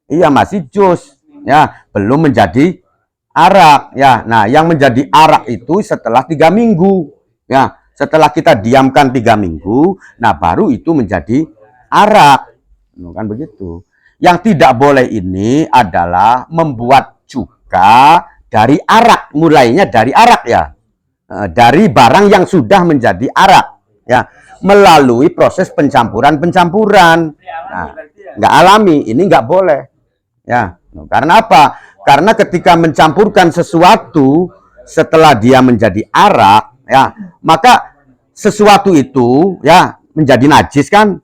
iya masih jus ya, belum menjadi arak ya. Nah, yang menjadi arak itu setelah 3 minggu ya. Setelah kita diamkan 3 minggu, nah baru itu menjadi arak. Kan begitu. Yang tidak boleh ini adalah membuat cuka dari arak, mulainya dari arak ya. Dari barang yang sudah menjadi arak ya, melalui proses pencampuran. Nah, nggak alami, ini nggak boleh ya. Karena apa? Karena ketika mencampurkan sesuatu setelah dia menjadi arak ya, maka sesuatu itu ya menjadi najis kan?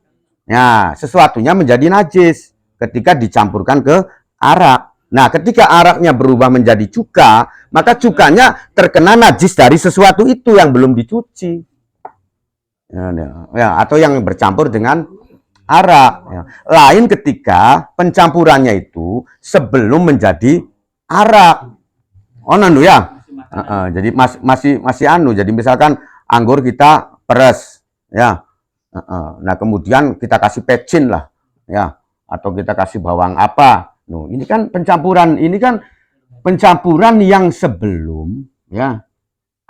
Ya, sesuatunya menjadi najis ketika dicampurkan ke arak. Nah, ketika araknya berubah menjadi cuka, maka cukanya terkena najis dari sesuatu itu yang belum dicuci. Ya, atau yang bercampur dengan arak. Ya. Lain ketika pencampurannya itu sebelum menjadi arak. Oh, nandu ya. Jadi masih anu. Jadi misalkan anggur kita peres, ya. Nah kemudian kita kasih pecin lah, ya. Atau kita kasih bawang apa. Ini kan pencampuran. Ini kan pencampuran yang sebelum, ya,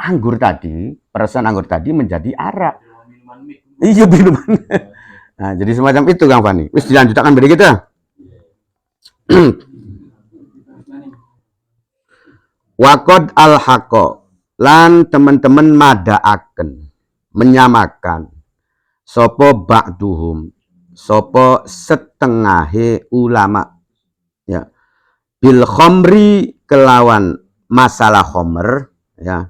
anggur tadi, peresan anggur tadi menjadi arak. Iya minuman. Nah, jadi semacam itu Kang Fani. Wis dilanjutkan beri kita. Wakod al-haqo lan teman-teman madaaken menyamakan sopo ba'duhum sopo setengahe ulama ya bil khomri kelawan masalah khomer ya,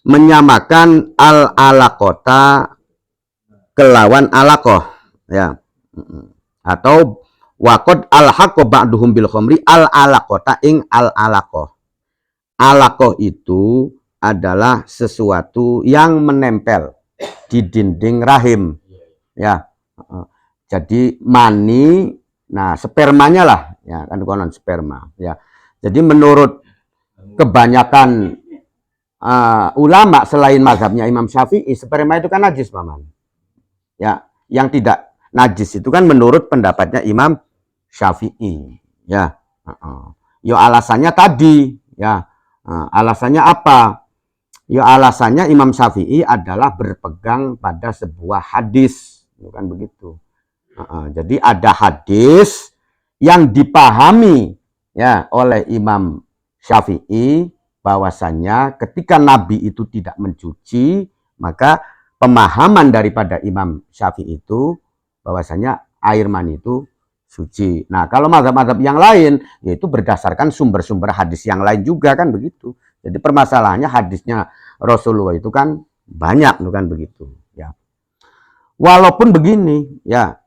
menyamakan al-alaqota kelawan alaqoh ya, atau Waqad alhaqa ba'duhum bil khamri al-alaqata ing al-alaqah. Alaqah itu adalah sesuatu yang menempel di dinding rahim. Ya. Jadi mani, nah spermanya lah, ya kan konon sperma, ya. Jadi menurut kebanyakan ulama selain mazhabnya Imam Syafi'i, sperma itu kan najis, Paman. Ya, yang tidak najis itu kan menurut pendapatnya Imam Syafi'i, ya. Yo alasannya tadi, ya. Alasannya apa? Yo alasannya Imam Syafi'i adalah berpegang pada sebuah hadis, bukan begitu. Jadi ada hadis yang dipahami ya oleh Imam Syafi'i bahwasanya ketika Nabi itu tidak mencuci, maka pemahaman daripada Imam Syafi'i itu bahwasanya air mani itu suci. Nah, kalau mazhab-mazhab yang lain yaitu berdasarkan sumber-sumber hadis yang lain juga kan begitu. Jadi permasalahannya hadisnya Rasulullah itu kan banyak, bukan begitu, ya. Walaupun begini, ya,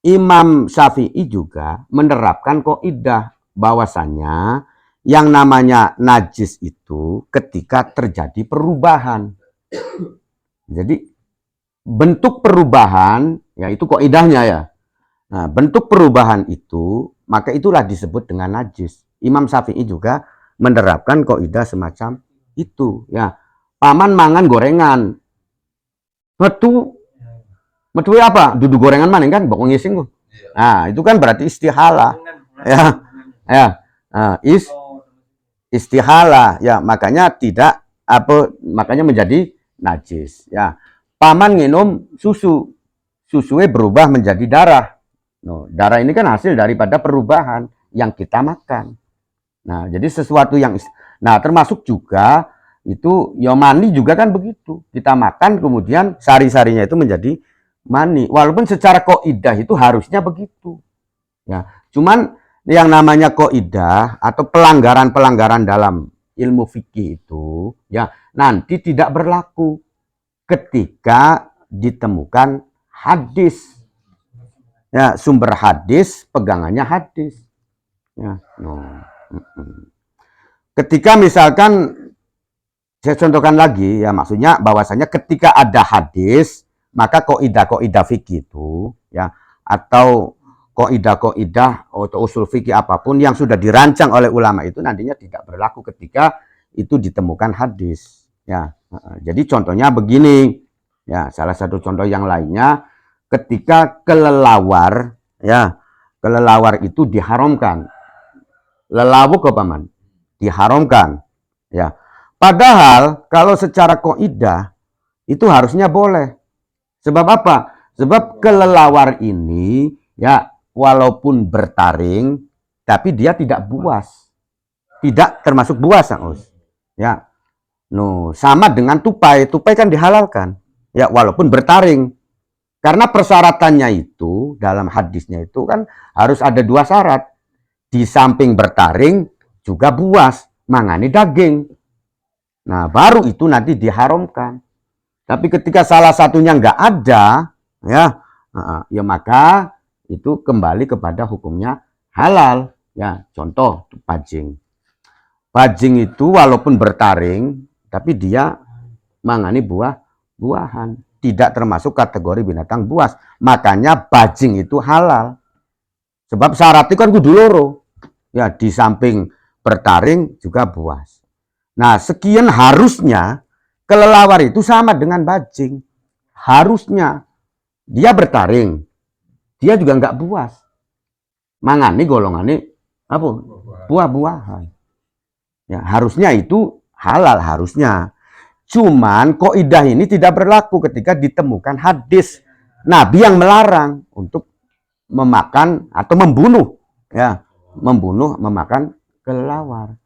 Imam Syafi'i juga menerapkan kaidah bahwasanya yang namanya najis itu ketika terjadi perubahan. Jadi bentuk perubahan, ya itu kaidahnya ya. Nah, bentuk perubahan itu, maka itulah disebut dengan najis. Imam Syafi'i juga menerapkan kaidah semacam itu, ya. Paman mangan gorengan. Metu apa? Duduk gorengan mana kan? Bokong ngising kok. Nah, itu kan berarti istihala. Ya. Ya. Nah, istihala. Ya, makanya tidak makanya menjadi najis, ya. Paman minum susu. Susunya berubah menjadi darah. No, darah ini kan hasil daripada perubahan yang kita makan. Nah, jadi sesuatu yang termasuk juga itu ya mani juga kan begitu. Kita makan kemudian sari-sarinya itu menjadi mani. Walaupun secara kaidah itu harusnya begitu. Ya, cuman yang namanya kaidah atau pelanggaran-pelanggaran dalam ilmu fikih itu ya nanti tidak berlaku ketika ditemukan hadis. Ya, sumber hadis, pegangannya hadis. Ya, no. Ketika misalkan saya contohkan lagi, ya maksudnya bahwasanya ketika ada hadis, maka kaidah-kaidah fikih itu, ya, atau kaidah-kaidah atau usul fikih apapun yang sudah dirancang oleh ulama itu nantinya tidak berlaku ketika itu ditemukan hadis. Ya, jadi contohnya begini, ya salah satu contoh yang lainnya, ketika kelelawar, ya kelelawar itu diharamkan. Lelawu ke Paman diharamkan, ya. Padahal kalau secara kaidah itu harusnya boleh. Sebab apa? Sebab kelelawar ini ya walaupun bertaring tapi dia tidak buas. Tidak termasuk buas, Us. Ya. No, sama dengan tupai. Tupai kan dihalalkan. Ya, walaupun bertaring. Karena persyaratannya itu dalam hadisnya itu kan harus ada dua syarat. Di samping bertaring juga buas, mangani daging. Nah, baru itu nanti diharamkan. Tapi ketika salah satunya nggak ada, ya maka itu kembali kepada hukumnya halal. Ya, contoh bajing. Bajing itu walaupun bertaring, tapi dia mangani buah-buahan. Tidak termasuk kategori binatang buas. Makanya bajing itu halal. Sebab syaratnya kan kudu loro. Ya, di samping bertaring juga buas. Nah, sekian harusnya kelelawar itu sama dengan bajing. Harusnya dia bertaring. Dia juga nggak buas. Mangani golongane apa? Buah-buahan. Ya, harusnya itu halal harusnya. Cuman kaidah ini tidak berlaku ketika ditemukan hadis Nabi yang melarang untuk memakan atau membunuh, ya, memakan kelelawar.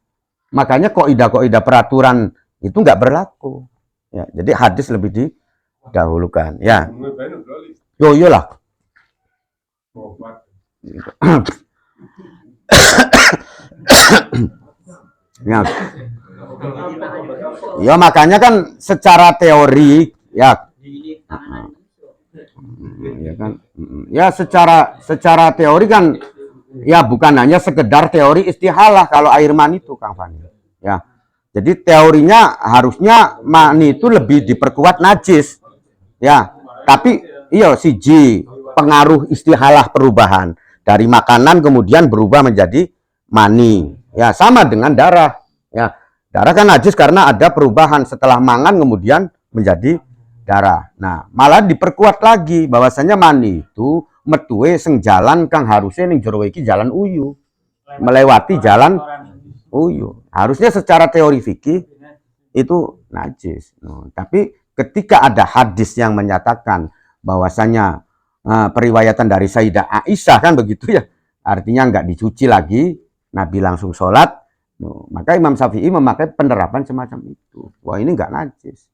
Makanya kaidah-kaidah peraturan itu nggak berlaku. Ya, jadi hadis lebih didahulukan. Ya. Yo iyalah. Ya. Ya makanya kan secara teori ya Ya kan? Ya secara teori kan ya bukan hanya sekedar teori istihalah kalau air mani itu Kang Fani. Ya. Jadi teorinya harusnya mani itu lebih diperkuat najis. Ya. Tapi iya siji pengaruh istihalah perubahan dari makanan kemudian berubah menjadi mani. Ya, sama dengan darah. Ya. Darah kan najis karena ada perubahan setelah mangan kemudian menjadi darah. Nah, malah diperkuat lagi bahwasanya mani itu metue seng jalan kang harusnya ning jero iki jalan uyu. Melewati jalan uyu. Harusnya secara teori fikih itu najis. Tapi ketika ada hadis yang menyatakan bahwasanya periwayatan dari Sayyidah Aisyah kan begitu ya. Artinya nggak dicuci lagi, Nabi langsung sholat. Maka Imam Syafi'i memakai penerapan semacam itu. Wah, ini nggak najis.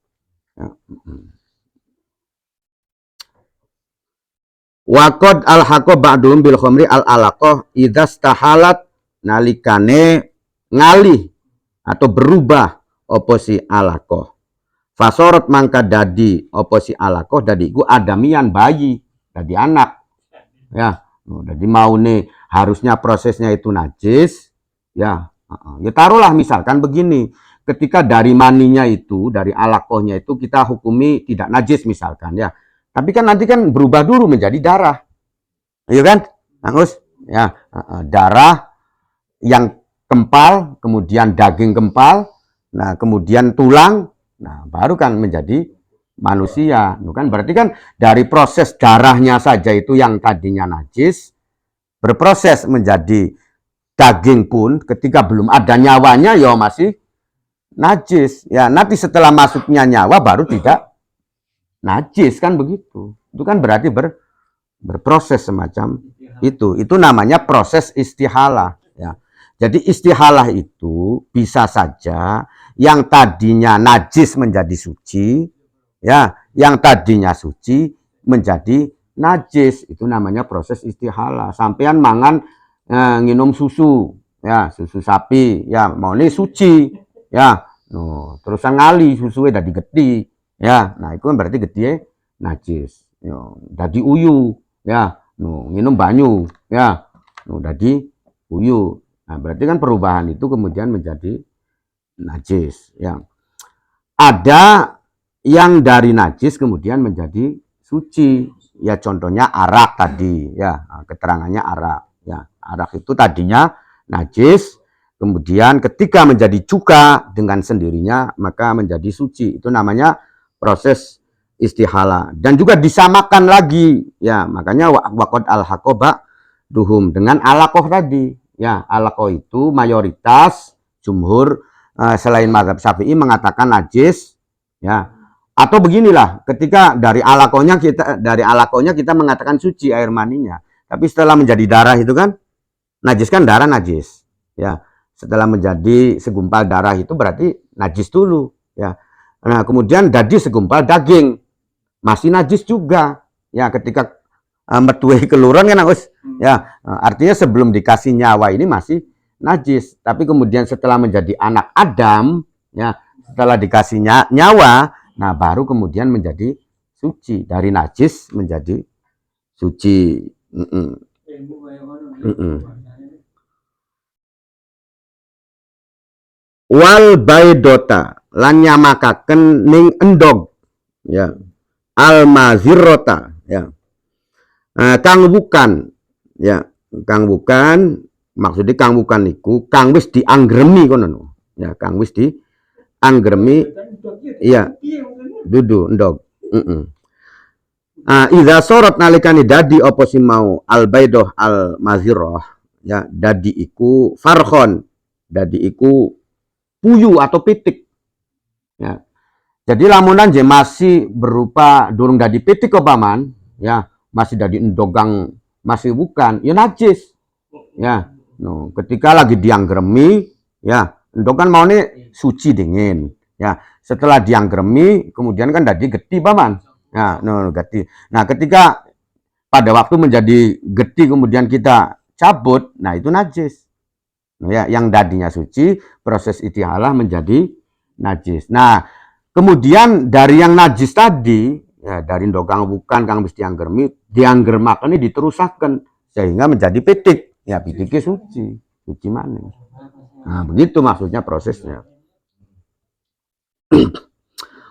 Ya. Waqad al-haqqa ba'dhum bil khamri al-alaqah idza stahalat nalikane ngalih atau berubah oposi alaqah. Fasorot mangka dadi oposi alaqah dadi iku adamian bayi, dadi anak. Ya, jadi mau nih harusnya prosesnya itu najis, ya. Ya taruhlah misalkan begini, ketika dari maninya itu, dari alaqahnya itu kita hukumi tidak najis misalkan ya. Tapi kan nanti kan berubah dulu menjadi darah. Iya kan? Angus? Ya, darah yang kempal, kemudian daging kempal, nah kemudian tulang, nah baru kan menjadi manusia. Kan berarti kan dari proses darahnya saja itu yang tadinya najis, berproses menjadi daging pun ketika belum ada nyawanya ya masih najis. Ya, nanti setelah masuknya nyawa baru tidak najis kan begitu. Itu kan berarti berproses semacam itu. Itu namanya proses istihalah ya. Jadi istihalah itu bisa saja yang tadinya najis menjadi suci ya, yang tadinya suci menjadi najis. Itu namanya proses istihalah. Sampean mangan nginum susu ya, susu sapi ya, mau ini suci ya. Terusan ngali susunya dadi geti ya. Nah, itu kan berarti getinya najis. Dadi uyu ya, minum banyu ya, dadi uyu. Nah, berarti kan perubahan itu kemudian menjadi najis ya. Ada yang dari najis kemudian menjadi suci ya, contohnya arak tadi ya, keterangannya arak ya. Arak itu tadinya najis, kemudian ketika menjadi cuka dengan sendirinya maka menjadi suci. Itu namanya proses istihala. Dan juga disamakan lagi ya, makanya waqad al-haqqa duhum dengan alaqah tadi ya. Alaqah itu mayoritas jumhur selain mazhab Syafi'i mengatakan najis ya. Atau beginilah, ketika dari alaqahnya kita mengatakan suci air maninya, tapi setelah menjadi darah itu kan najis, kan darah najis ya. Setelah menjadi segumpal darah itu berarti najis dulu ya. Nah, kemudian jadi segumpal daging masih najis juga ya, ketika metue keluran kan Agus ya. Artinya sebelum dikasih nyawa ini masih najis, tapi kemudian setelah menjadi anak Adam ya, setelah dikasih nyawa, nah baru kemudian menjadi suci, dari najis menjadi suci. Wal baidota lan nyamakaken ning endog ya, al mazirrota ya, kang bukan ya, kang bukan maksudnya kang bukan niku kang wis dianggremi kono ya, kang wis dianggremi ya, dudu endog. Idza sorot nalikane dadi apa sing mau al baidoh al mazirrah ya, dadi iku farkhon, dadi iku puyu atau pitik ya. Jadi lamunan je masih berupa durung dadi pitik kok paman ya, masih dadi endogang masih bukan ya najis ya. Ketika lagi dianggremi ya, endogan mau nih suci dingin ya, setelah dianggremi kemudian kan dadi geti paman ya, geti. Nah, ketika pada waktu menjadi geti kemudian kita cabut, nah itu najis ya, yang tadinya suci proses istihalah menjadi najis. Nah, kemudian dari yang najis tadi ya dari dogang bukan kang mesti diangger makan ini diterusaken sehingga menjadi pitik. Ya pitiknya suci mana. Nah, begitu maksudnya prosesnya.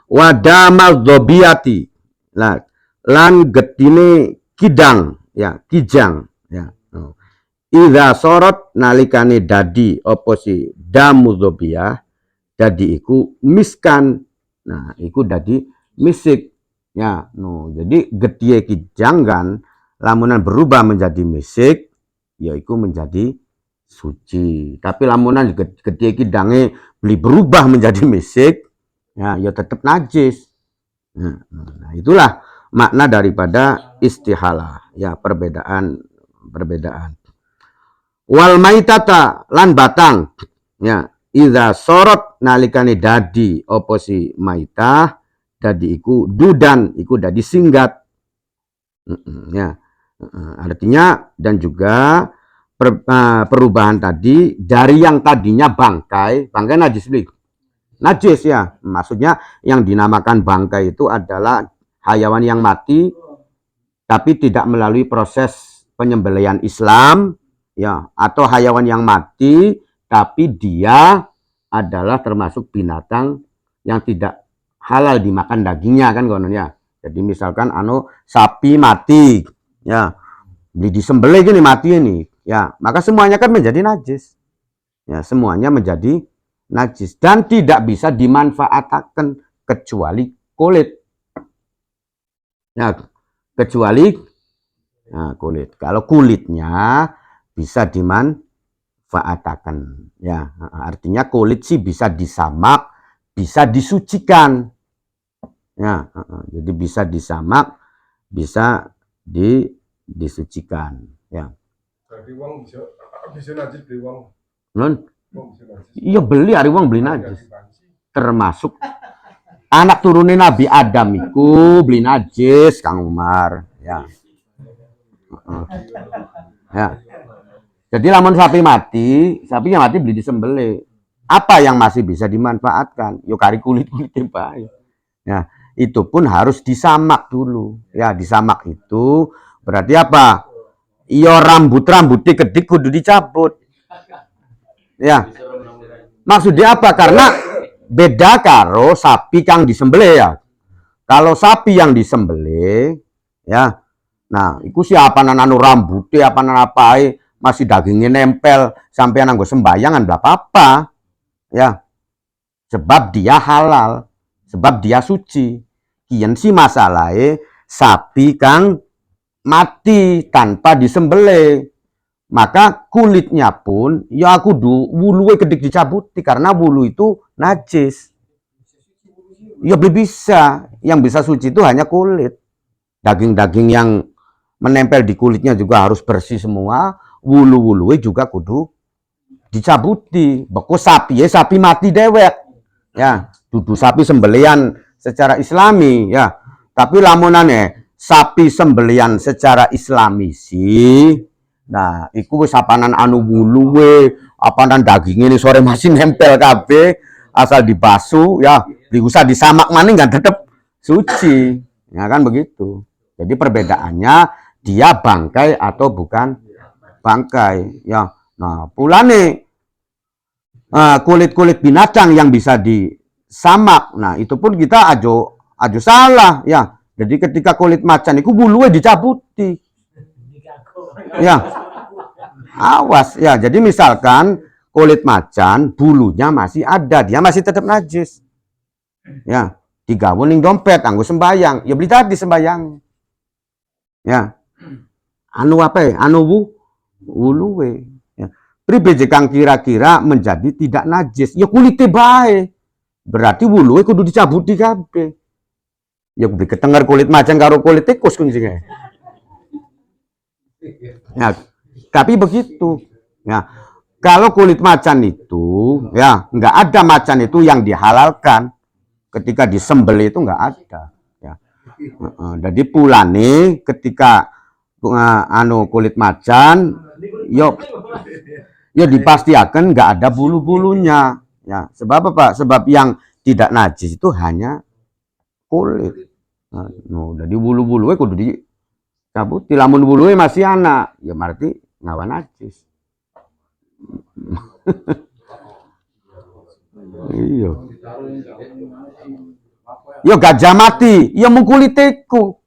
Wadamal dhobiati. Nah, lan getine kidang, ya, kijang, ya. Idza sorot nalikane dadi apa si damu dhobiyah, dadi iku miskan. Nah, iku dadi misik. Ya, no. Jadi getiye kijang kan lamunan berubah menjadi misik, yaitu menjadi suci. Tapi lamunan getiye kidange beli berubah menjadi misik, ya tetap najis. Nah, itulah makna daripada istihalah, ya perbedaan. Wal maitata lan batang, ya idza sorot nalikane dadi apa si maitah, dadi iku dudan, iku dadi singgat. Ya. Artinya dan juga perubahan tadi dari yang tadinya bangkai najis beli. Najis ya, maksudnya yang dinamakan bangkai itu adalah hayawan yang mati tapi tidak melalui proses penyembelihan Islam, ya, atau hayawan yang mati tapi dia adalah termasuk binatang yang tidak halal dimakan dagingnya kan konon ya. Jadi misalkan sapi mati, ya, beli disembelih gini mati ini, ya, maka semuanya kan menjadi najis. Ya, semuanya menjadi najis dan tidak bisa dimanfaatkan kecuali kulit. Ya, kecuali kulit. Kalau kulitnya bisa dimanfaatkan, ya, artinya kulit sih bisa disamak, bisa disucikan. Ya, jadi bisa disamak, bisa disucikan, ya. Jadi uang bisa najis beli uang. Non, iya beli hari uang beli najis. Termasuk anak turunin Nabi Adam iku beli najis, Kang Umar, ya. Ya. Jadi lamun sapinya mati beli disembelih. Apa yang masih bisa dimanfaatkan? Yo kari kulit-kulitnya bae. Ya, itu pun harus disamak dulu. Ya, disamak itu berarti apa? Iyo rambut-rambutnya kedik kudu dicabut. Ya. Maksudnya apa? Karena beda karo sapi kang disembelih ya. Kalau sapi yang disembelih, ya, nah, itu siapa anu rambutnya apa masih dagingnya nempel sampai nanggo sembayangan nggak apa-apa, ya. Sebab dia halal, sebab dia suci. Kian si masalahnya sapi kang mati tanpa disembelih, maka kulitnya pun ya wuluwe kedik dicabuti karena wulu itu najis. Ya bisa, yang bisa suci itu hanya kulit. Daging-daging yang menempel di kulitnya juga harus bersih semua, wulu-wuluwe juga kudu dicabuti. Beku sapi mati dewek. Ya, dudu sapi sembelian secara islami, ya. Tapi lamunane sapi sembelian secara islami sih. Nah, iku wis apanan wuluwe, apanan dagingnya ini sore masih nempel kabeh, asal dibasuh, ya, diusah disamak maning kan tetap suci. Ya kan begitu. Jadi perbedaannya dia bangkai atau bukan bangkai, ya. Nah, pulane kulit-kulit binatang yang bisa disamak. Nah, itu pun kita ajo salah, ya. Jadi ketika kulit macan itu bulunya dicabuti. Ya. Awas, ya. Jadi misalkan kulit macan bulunya masih ada, dia masih tetap najis. Ya, digawuning dompet anggo sembayang, ya beli tadi sembayang. Ya. Wuluwe. Pribadi kang kira-kira menjadi tidak najis, ya kulitnya baik. Berarti wuluwe kudu dicabuti kabeh. Ya kudu ketenger kulit macan karo kulit tikus kuncinya. Ya, tapi begitu. Ya, kalau kulit macan itu, ya nggak ada macan itu yang dihalalkan. Ketika disembelih itu nggak ada. Ya. Jadi pulane ketika kulit macan, ya dipastikan nggak ada bulu-bulunya, ya. Sebab apa? Sebab yang tidak najis itu hanya kulit, No, jadi bulu-bulunya kudu dicabut. Lamun bulunya masih anak, ya berarti ngawan najis. Iya. Yo gajah mati, ya mengkulitiku.